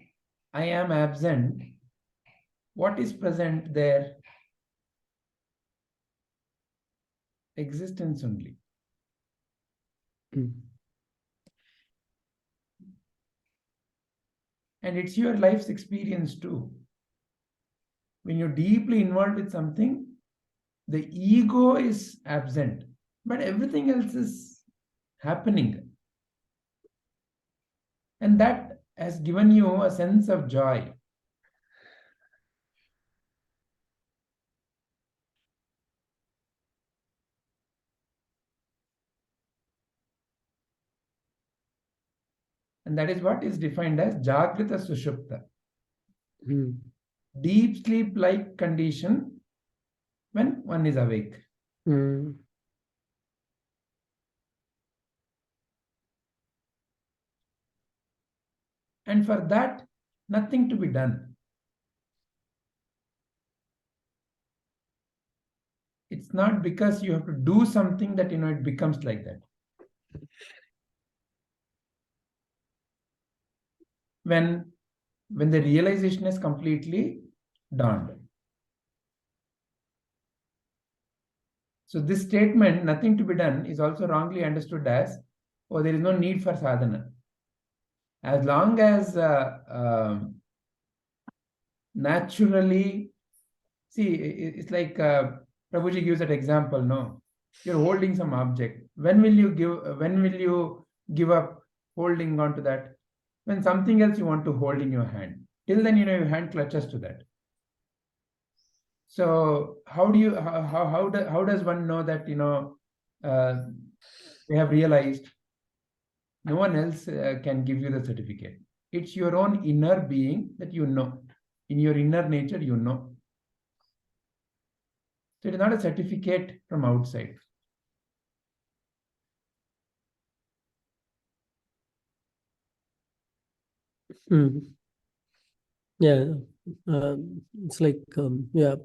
I am absent, what is present there? Existence only. And it's your life's experience too. When you're deeply involved with something, the ego is absent, but everything else is happening. And that has given you a sense of joy. And that is what is defined as Jagrita Sushupta. Deep sleep-like condition when one is awake. And for that, nothing to be done. It's not because you have to do something that it becomes like that. When the realization is completely dawned. So this statement, nothing to be done, is also wrongly understood as, oh, there is no need for sadhana. As long as naturally, see, it's like Prabhuji gives that example, no? You're holding some object. When will you give up holding on to that? When something else you want to hold in your hand. Till then, your hand clutches to that. So how does one know that they have realized No one else can give you the certificate. It's your own inner being that you know. In your inner nature, you know. So it is not a certificate from outside. Yeah, it's like yeah.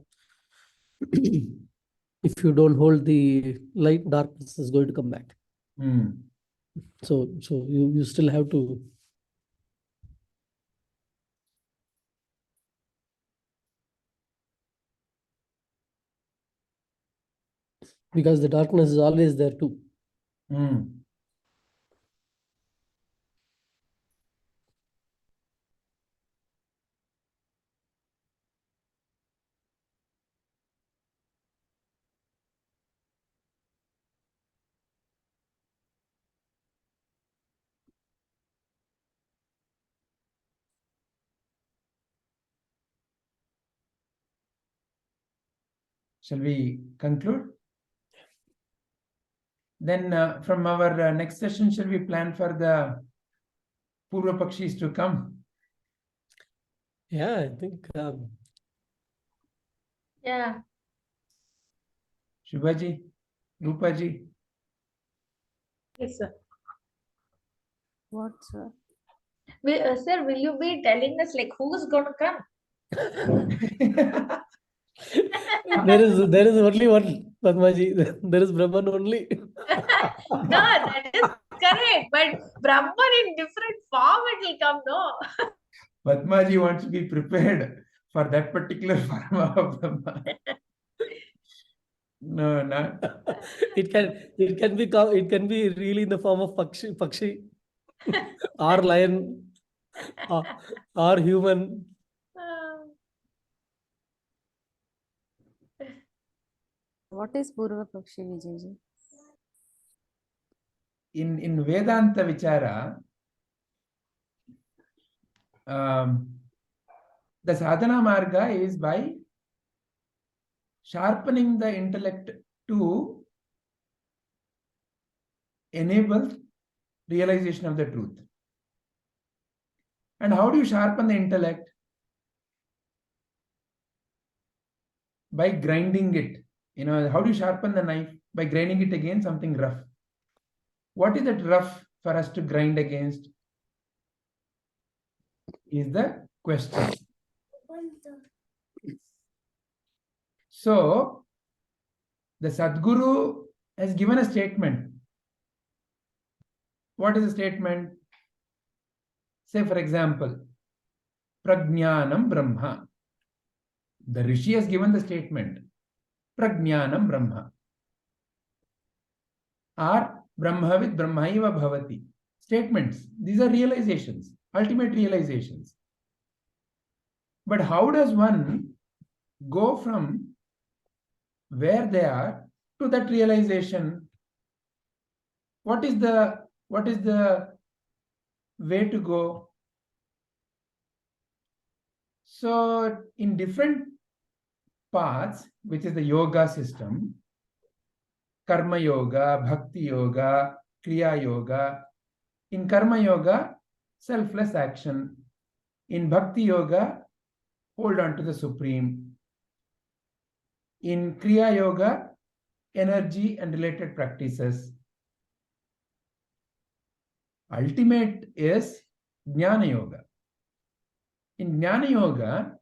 If you don't hold the light, darkness is going to come back. So you still have to. Because the darkness is always there too. Shall we conclude? Then from our next session, shall we plan for the Purva Pakshis to come? Yeah, I think. Yeah. Shubhaji, Rupaji. Yes, sir. What, sir? Sir, will you be telling us like who's going to come? There is only one Padmaji. There is Brahman only. No, that is correct. But Brahman in different form it will come, no? Padmaji wants to be prepared for that particular form of Brahma. No, not. It can be really in the form of Pakshi or lion or human. What is Purva Pakshi, Vijayji? In Vedanta Vichara, the sadhana marga is by sharpening the intellect to enable realization of the truth. And how do you sharpen the intellect? By grinding it. You know, how do you sharpen the knife? By grinding it against something rough. What is that rough for us to grind against? Is the question. So, the Sadguru has given a statement. What is the statement? Say, for example, Prajnanam Brahma. The Rishi has given the statement. Prajnanam Brahma. Or Brahmavid Brahmaiva Bhavati. Statements. These are realizations, ultimate realizations. But how does one go from where they are to that realization? What is the way to go? So in different paths, which is the yoga system, karma yoga, bhakti yoga, kriya yoga. In karma yoga, selfless action. In bhakti yoga, hold on to the supreme. In kriya yoga, energy and related practices. Ultimate is jnana yoga. In jnana yoga,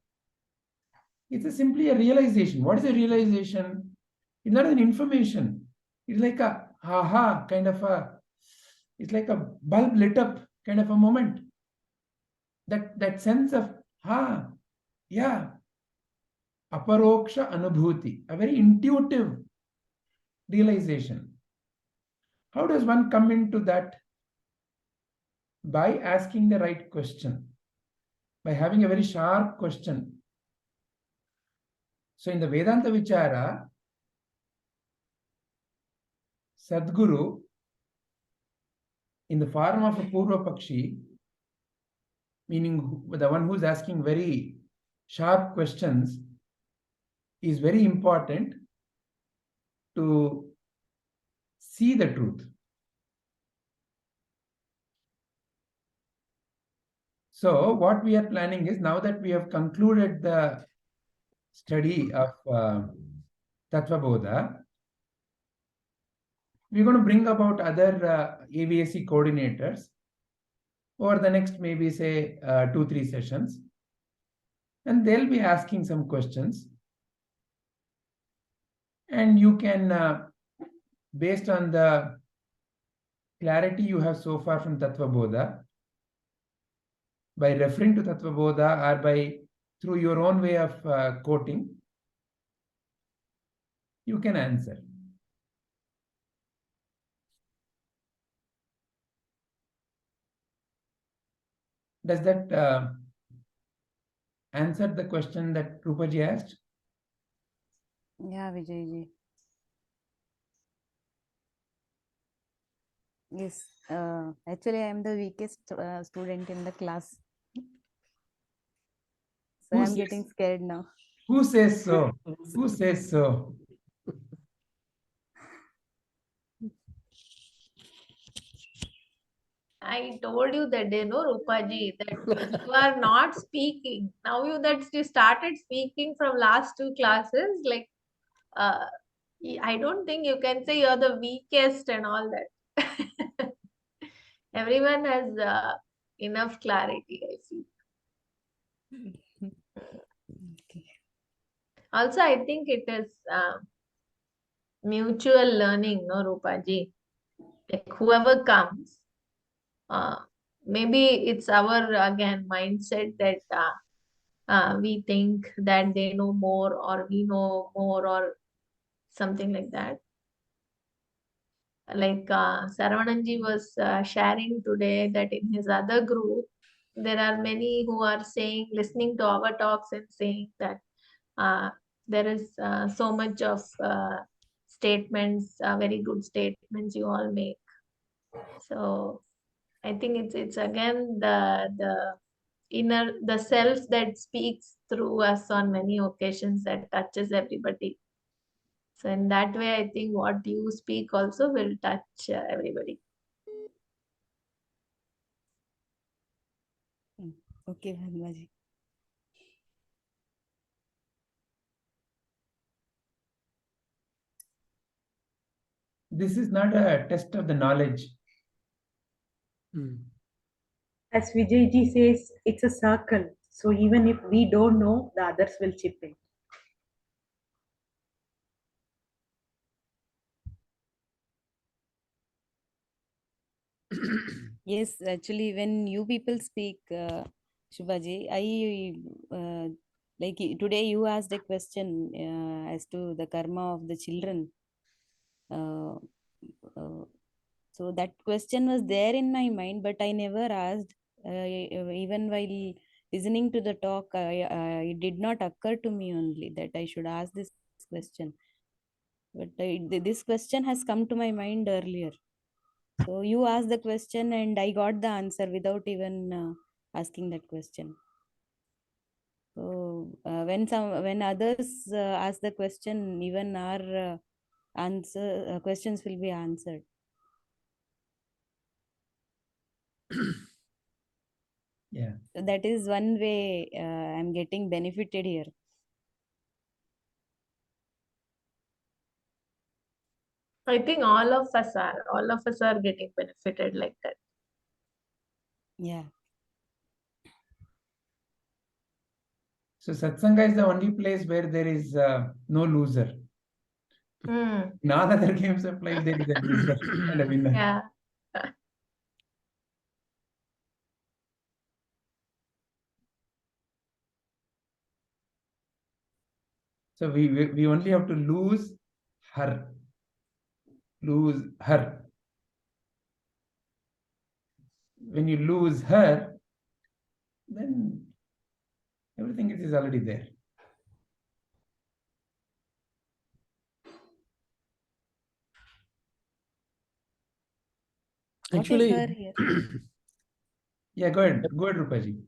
it's simply a realization. What is a realization? It's not an information. It's like a aha kind of it's like a bulb lit up kind of a moment. That sense of yeah, aparoksha anubhuti, a very intuitive realization. How does one come into that? By asking the right question, by having a very sharp question. So in the Vedanta Vichara, Sadguru, in the form of a Purva Pakshi, meaning the one who is asking very sharp questions, is very important to see the truth. So what we are planning is, now that we have concluded the study of Tattva Bodha, we're going to bring about other AVSC coordinators over the next maybe say 2-3 sessions, and they'll be asking some questions, and you can based on the clarity you have so far from Tattva Bodha, by referring to Tattva Bodha or by through your own way of quoting, you can answer. Does that answer the question that Rupaji asked? Yeah, Vijayji. Yes, actually, I am the weakest student in the class. So Who I'm says- getting scared now. Who says so? Who says so? I told you that day, no, Rupaji, that you are not speaking. Now you started speaking from last 2 classes, like I don't think you can say you're the weakest and all that. Everyone has enough clarity, I feel. Okay. Also, I think it is mutual learning, no, Rupaji? Like whoever comes, maybe it's our, again, mindset that we think that they know more or we know more or something like that. Like Saravananji was sharing today that in his other group, there are many who are saying, listening to our talks and saying that there is so much of statements, very good statements you all make. So I think it's again the inner, the self that speaks through us on many occasions, that touches everybody. So in that way, I think what you speak also will touch everybody. Okay, Bhagwaji. This is not a test of the knowledge. As Vijayji says, it's a circle. So even if we don't know, the others will chip in. Yes, actually, when you people speak, Shubhaji, like today you asked a question as to the karma of the children. So that question was there in my mind, but I never asked. Even while listening to the talk, it did not occur to me only that I should ask this question. But this question has come to my mind earlier. So you asked the question and I got the answer without even asking that question. So when others ask the question, even our questions will be answered. Yeah. So that is one way I'm getting benefited here. I think all of us are getting benefited like that. Yeah. So satsanga is the only place where there is no loser. In all other games of life, there is a loser and a winner. Yeah. So we only have to lose her. Lose her. When you lose her, then everything is already there. What Actually, is her here? Yeah, go ahead. Go ahead, Rupaji.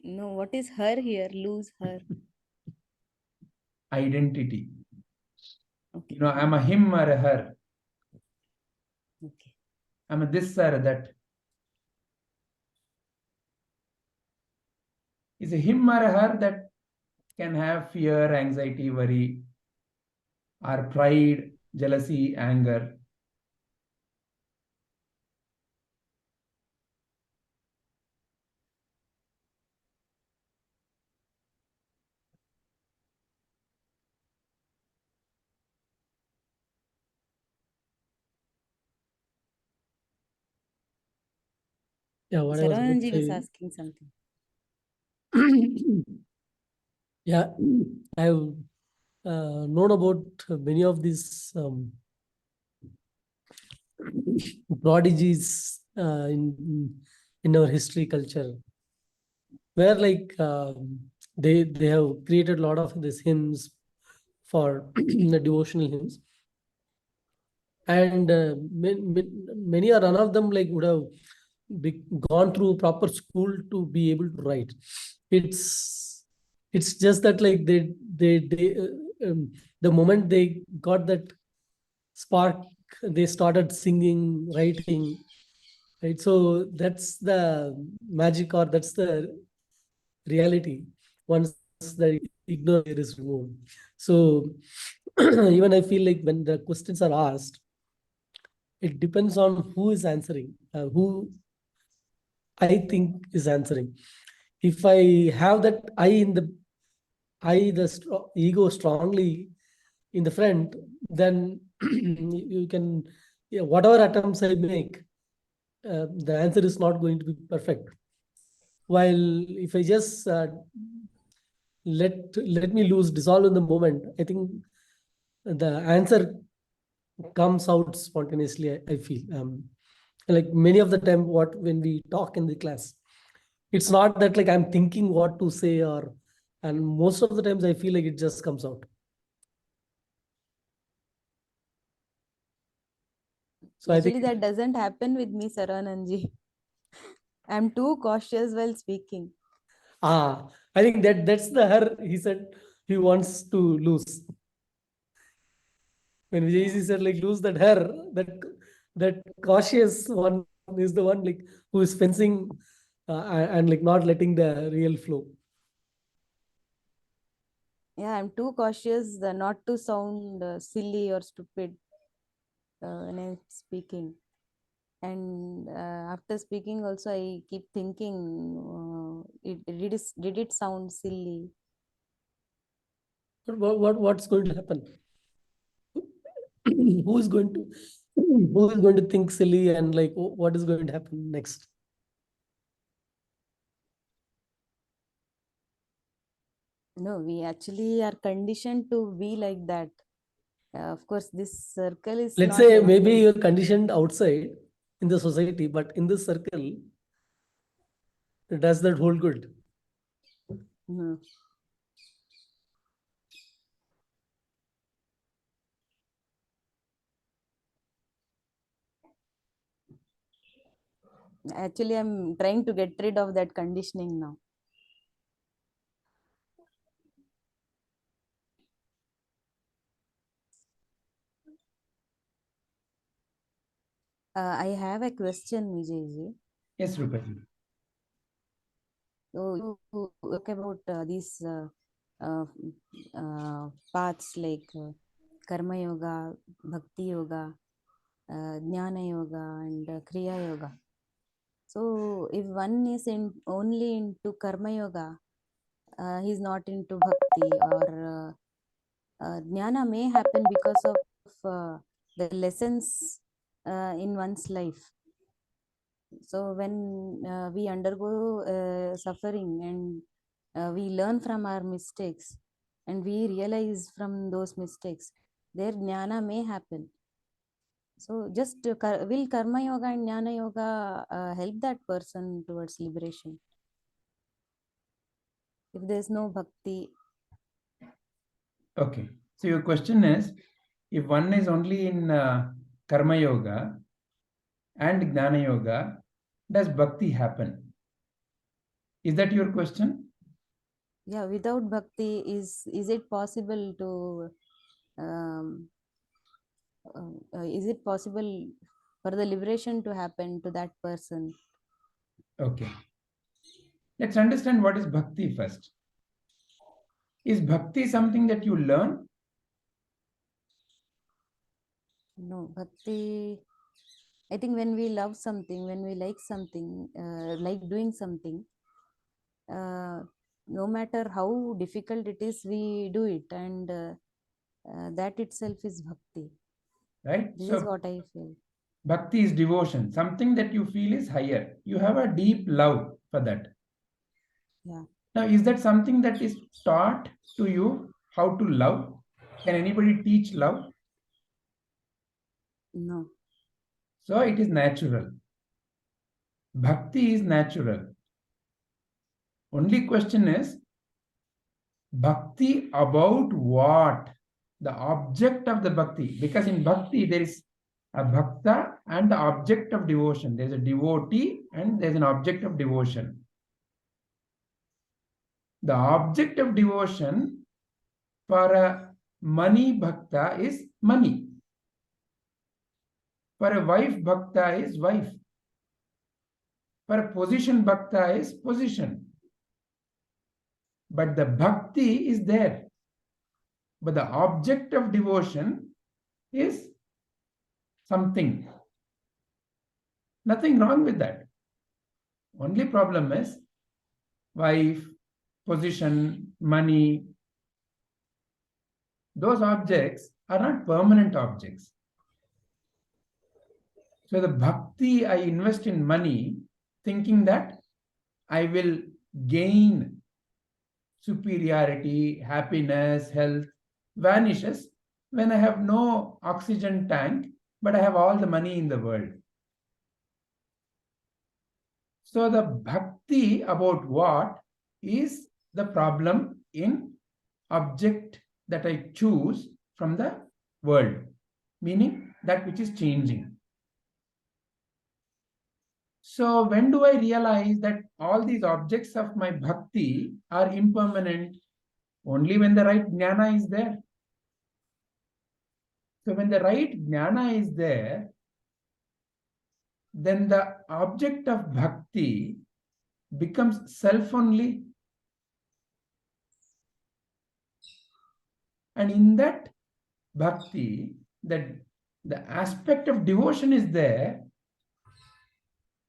No, what is her here? Lose her. Identity. Okay. You know, I'm a him or a her. Okay. I'm a this or a that. is a him or a her that can have fear, anxiety, worry, or pride, jealousy, anger. Yeah, what I was about to Saranji was say. asking something. Yeah, I've known about many of these prodigies in our history culture, where like they have created a lot of these hymns for the devotional hymns, and many or none of them like would have gone through proper school to be able to write. It's just that like the moment they got that spark, they started singing, writing, right? So that's the magic, or that's the reality once the ignorance is removed. So even I feel like when the questions are asked, it depends on who is answering, who I think is answering. If I have that the ego strongly in the front, then you can, yeah, whatever attempts I make, the answer is not going to be perfect. While if I just let me loose, dissolve in the moment, I think the answer comes out spontaneously. I feel like many of the time, what when we talk in the class, it's not that like I'm thinking what to say, or and most of the times I feel like it just comes out. So I Actually, think that doesn't happen with me, Sarananji. I'm too cautious while speaking. I think that's the her he said he wants to lose. When Vijay said like lose that her, that cautious one is the one like who is fencing and like not letting the real flow. Yeah, I'm too cautious not to sound silly or stupid when I'm speaking. And after speaking also, I keep thinking, did it sound silly? But what's going to happen? who is going to who is going to think silly, and like what is going to happen next? No, we actually are conditioned to be like that. Of course, this circle is Let's not say maybe helping. you're conditioned outside in the society, but in this circle, does that hold good? No. Actually, I'm trying to get rid of that conditioning now. I have a question, Vijayji. Yes, Rupaji. So you talk about these uh, paths like Karma Yoga, Bhakti Yoga, Jnana Yoga, and Kriya Yoga. So if one is only into Karma Yoga, he's not into Bhakti, or Jnana may happen because of the lessons in one's life. So when we undergo suffering, and we learn from our mistakes, and we realize from those mistakes, their jnana may happen. So just will Karma Yoga and Jnana Yoga help that person towards liberation if there's no bhakti? Okay. So your question is, if one is only in Karma Yoga and Gnana Yoga, does Bhakti happen? Is that your question? Yeah, without bhakti, is it possible to um, is it possible for the liberation to happen to that person? Okay. Let's understand what is bhakti first. Is bhakti something that you learn? No, bhakti, I think when we love something, when we like something, like doing something, no matter how difficult it is, we do it, and that itself is bhakti. Right? This So is what I feel. bhakti is devotion, something that you feel is higher. You have a deep love for that. Yeah. Now, is that something that is taught to you how to love? Can anybody teach love? No. So it is natural. Bhakti is natural. Only question is, bhakti about what? The object of the bhakti. Because in bhakti, there is a bhakta and the object of devotion. There is a devotee and there is an object of devotion. The object of devotion for a money bhakta is money. For a wife bhakta is wife. For a position bhakta is position. But the bhakti is there. But the object of devotion is something. Nothing wrong with that. Only problem is wife, position, money. Those objects are not permanent objects. So the bhakti, I invest in money thinking that I will gain superiority, happiness, health, vanishes when I have no oxygen tank, but I have all the money in the world. So the bhakti about what is the problem in object that I choose from the world, meaning that which is changing. So when do I realize that all these objects of my bhakti are impermanent? Only when the right jnana is there. So when the right jnana is there, then the object of bhakti becomes self only. And in that bhakti, that the aspect of devotion is there,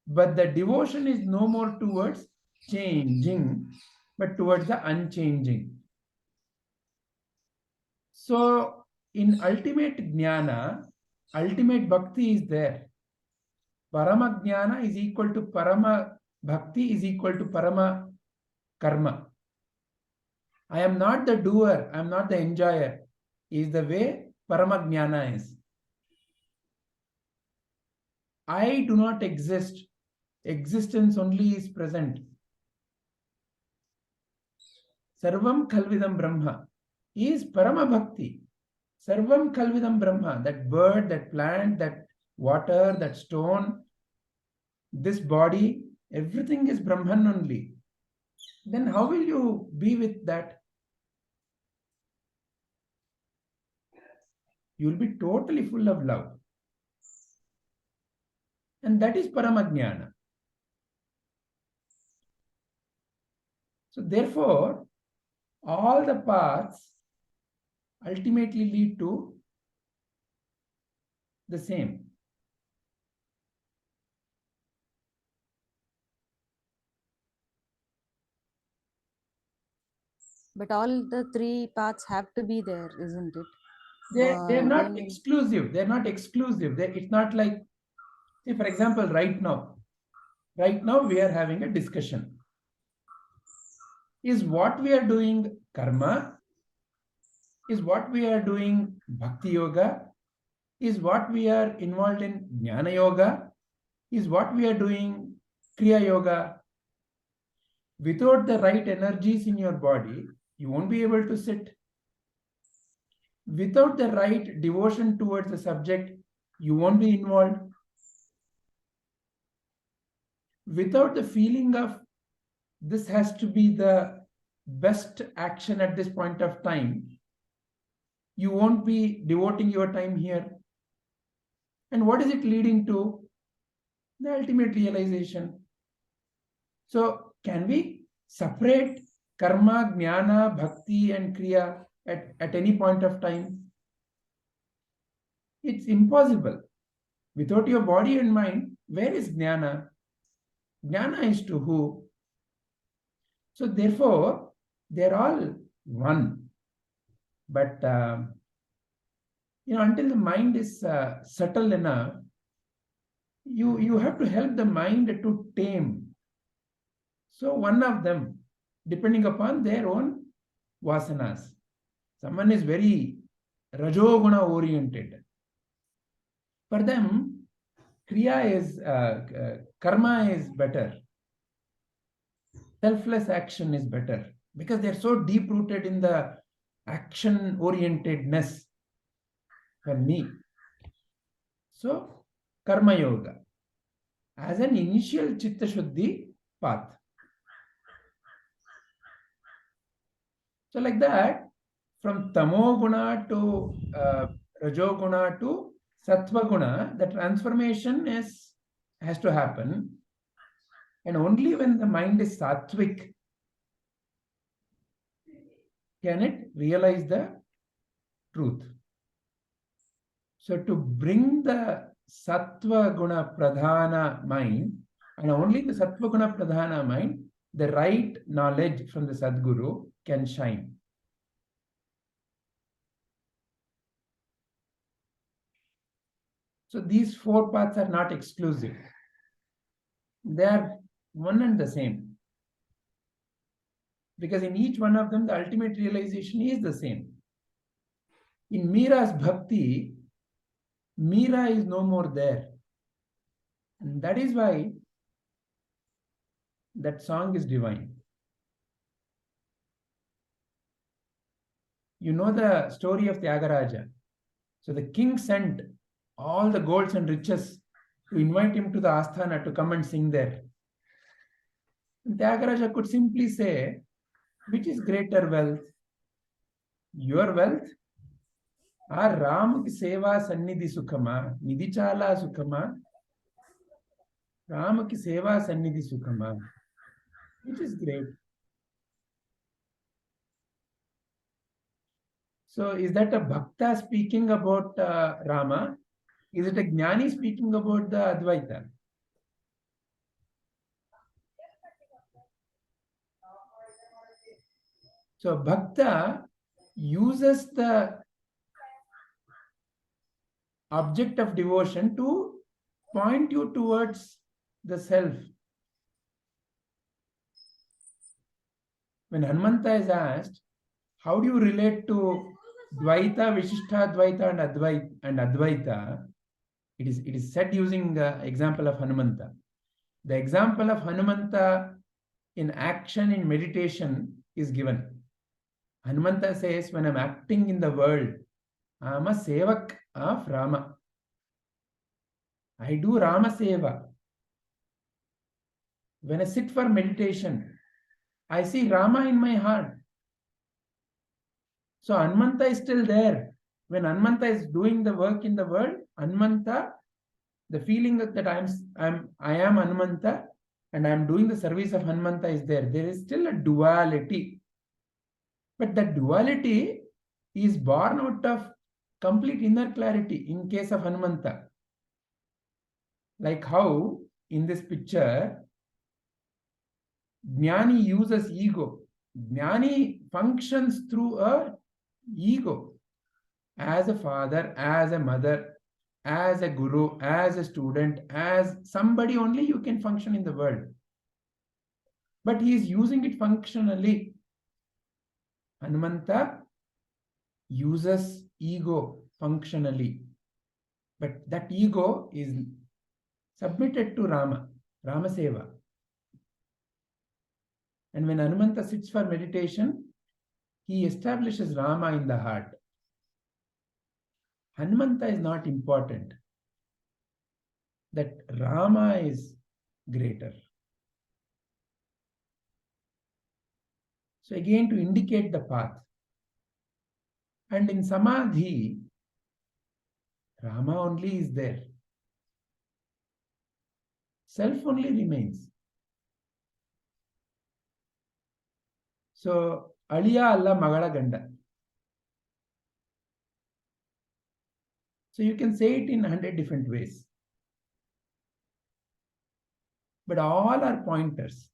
but the devotion is no more towards changing, but towards the unchanging. So in ultimate jnana, ultimate bhakti is there. Parama jnana is equal to parama bhakti is equal to parama karma. I am not the doer, I am not the enjoyer, is the way parama jnana is. I do not exist. Existence only is present. Sarvam Khalvidam Brahma is Parama Bhakti. Sarvam Khalvidam Brahma, that bird, that plant, that water, that stone, this body, everything is Brahman only. Then how will you be with that? You will be totally full of love. And that is Paramajnana. So therefore, all the paths ultimately lead to the same. But all the three paths have to be there, isn't it? They're not Then- exclusive. They're not exclusive. It's not like, see, for example, right now we are having a discussion. Is what we are doing karma? Is what we are doing bhakti yoga? Is what we are involved in jnana yoga? Is what we are doing kriya yoga? Without the right energies in your body, you won't be able to sit. Without the right devotion towards the subject, you won't be involved. Without the feeling of this has to be the best action at this point of time, you won't be devoting your time here. And what is it leading to? The ultimate realization. So can we separate karma, jnana, bhakti and kriya at any point of time? It's impossible. Without your body and mind, where is jnana? Jnana is to who? So therefore, they're all one. But until the mind is subtle enough, you have to help the mind to tame. So one of them, depending upon their own vasanas. Someone is very rajoguna oriented. For them, karma is better. Selfless action is better because they're so deep rooted in the action orientedness for me. So, karma yoga as an initial chitta shuddhi path. So like that, from tamoguna to rajoguna to sattvaguna, the transformation has to happen. And only when the mind is sattvic can it realize the truth. So to bring the sattva guna pradhana mind, and only the sattva guna pradhana mind, the right knowledge from the Sadguru can shine. So these four paths are not exclusive. They are one and the same. Because in each one of them, the ultimate realization is the same. In Meera's bhakti, Meera is no more there. And that is why that song is divine. You know the story of Tyagaraja. So the king sent all the golds and riches to invite him to the Asthana to come and sing there. And Tyagaraja could simply say, which is greater wealth? Your wealth? Or Ram ki seva sannidhi sukhama, nidhi chala sukhama? Ram ki seva sannidhi sukhama. Which is great? So is that a bhakta speaking about Rama? Is it a jnani speaking about the Advaita? So bhakta uses the object of devotion to point you towards the self. When Hanumanta is asked, how do you relate to Dvaita, Vishishtha Dvaita and Advaita? It is said using the example of Hanumanta. The example of Hanumanta in action, in meditation is given. Hanumanta says, when I'm acting in the world, I'm a sevak of Rama. I do Rama seva. When I sit for meditation, I see Rama in my heart. So Hanumanta is still there. When Hanumanta is doing the work in the world, Hanumanta, the feeling that I am Hanumanta and I am doing the service of Hanumanta is there. There is still a duality. But that duality is born out of complete inner clarity in case of Hanumanta. Like how in this picture, Jnani uses ego. Jnani functions through a ego. As a father, as a mother, as a guru, as a student, as somebody only you can function in the world. But he is using it functionally. Hanumanta uses ego functionally. But that ego is submitted to Rama Seva. And when Hanumanta sits for meditation, he establishes Rama in the heart. Hanumanta is not important. That Rama is greater. So again, to indicate the path. And in Samadhi, Rama only is there. Self only remains. So aliya alla magala ganda. So you can say it in 100 different ways, but all are pointers.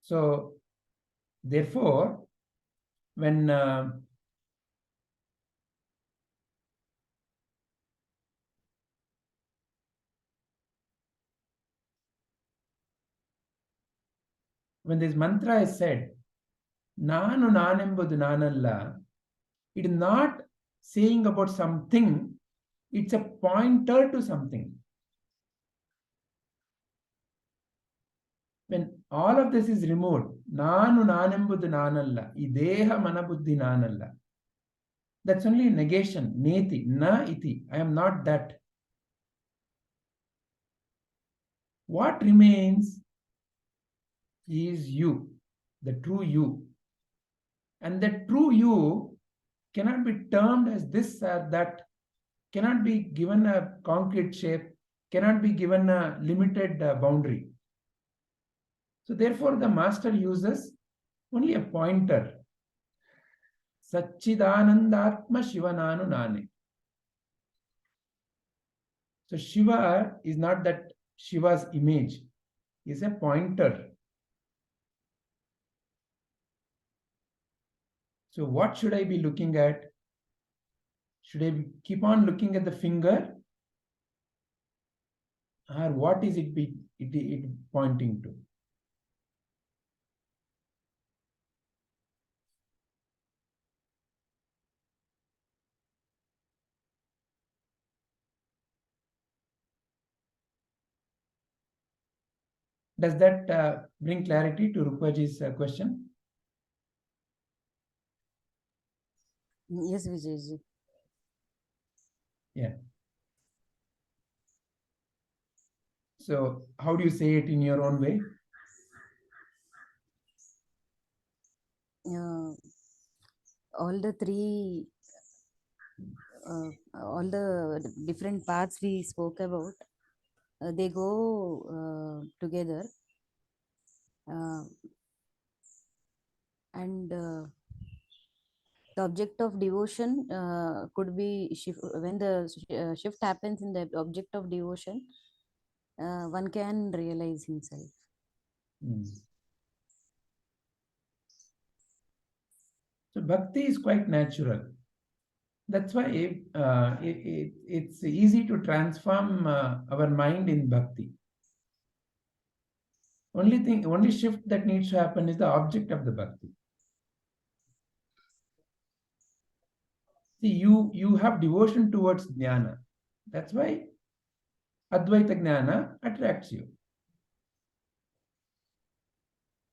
So therefore, when this mantra is said, Nanu nanembudu nanalla, it is not saying about something, it's a pointer to something. When all of this is removed, Nanu nanembudu nanalla, ideha manabuddhi nanalla, that's only negation, neti, na iti, I am not that. What remains is you, the true you. And the true you cannot be termed as this or that, cannot be given a concrete shape, cannot be given a limited boundary. So therefore the master uses only a pointer. Satchidanandatma Shivananu Nane. So Shiva is not that Shiva's image, is a pointer. So what should I be looking at? Should I keep on looking at the finger? Or what is it pointing to? Does that bring clarity to Rupaji's question? Yes, Vijayji. Yeah. So how do you say it in your own way? All the three, all the different paths we spoke about, they go together. And the object of devotion could be when the shift happens in the object of devotion, one can realize himself. So bhakti is quite natural. That's why it's easy to transform our mind in bhakti. Only shift that needs to happen is the object of the bhakti. See, you have devotion towards jnana. That's why Advaita Jnana attracts you.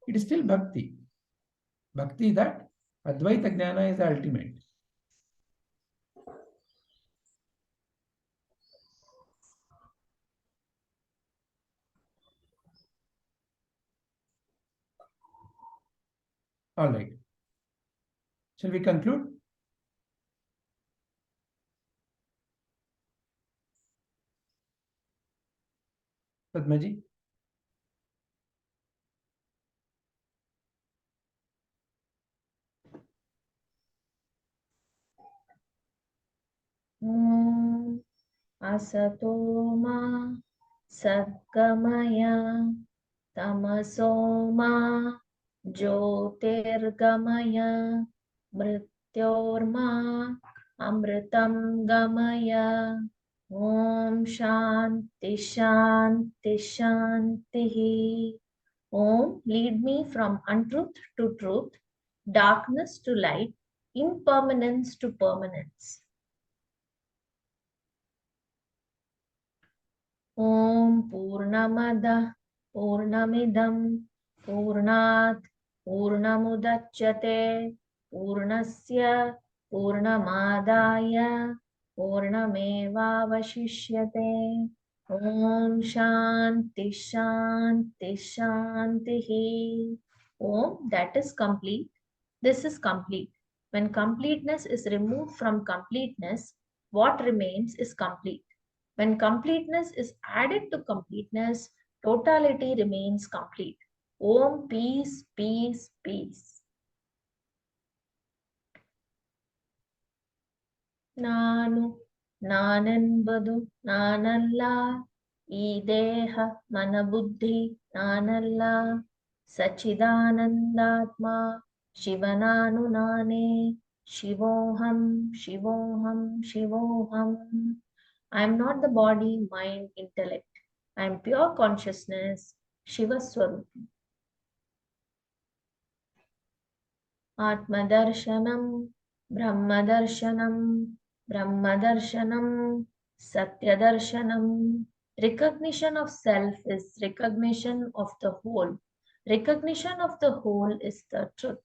It is still bhakti. Bhakti that Advaita Jnana is ultimate. All right. Shall we conclude? Padmaji? Asato ma sadgamaya tamaso ma jyotirgamaya mrityorma amritam gamaya. Om Shanti Shanti Shanti. Om, lead me from untruth to truth, darkness to light, impermanence to permanence. Om Purnamada Purnamidam Purnat Purnamudachyate Purnasya Purnamadaya Purnamevavashishyate. Om Shanti Shanti Shanti. Om, that is complete. This is complete. When completeness is removed from completeness, what remains is complete. When completeness is added to completeness, Totality remains complete. Om, peace, peace, peace. Nanu, Nanenbadu, Nanalla, Ideha, Manabuddhi, Nanalla, Sachidanandatma, Shivananu Nane, Shivoham, Shivoham, Shivoham. I am not the body, mind, intellect. I am pure consciousness, Shiva Swarup. Atmadarshanam, Brahmadarshanam, Brahmadarshanam, Satyadarshanam. Recognition of self is recognition of the whole. Recognition of the whole is the truth.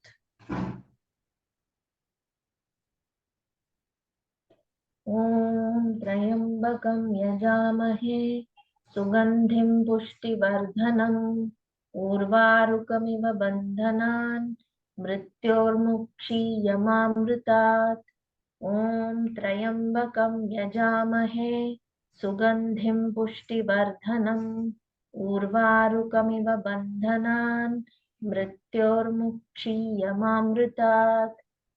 Om Trayambakam Yajamahe Sugandhim Pushtivardhanam Urvarukamiva Bandhanan Mrityormukshiyamamritat. Om Trayambakam Yajamahe Sugandhim Pushtivardhanam Urvarukamiva Bandhanan Mrityormukshiyamamritat.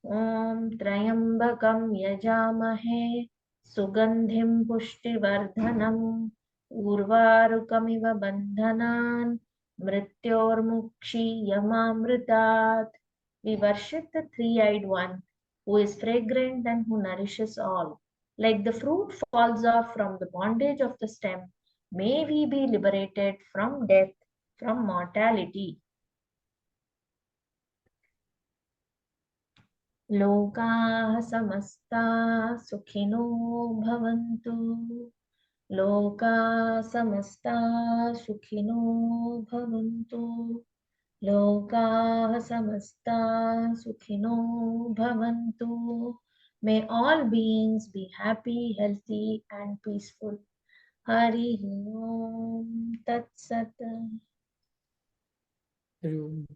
Om Trayambakam Yajamahe Sugandhim Pushtivardhanam Urvarukamiva Bandhanan Mrityormukshiyamamritat. We worship the three-eyed one who is fragrant and who nourishes all. Like the fruit falls off from the bondage of the stem, may we be liberated from death, from mortality. Lokaha samasta sukhino bhavantu. Loka samasta sukhino bhavantu. Loka samasta sukhino bhavantu. May all beings be happy, healthy, and peaceful. Hari Om Tat Sat. Everyone.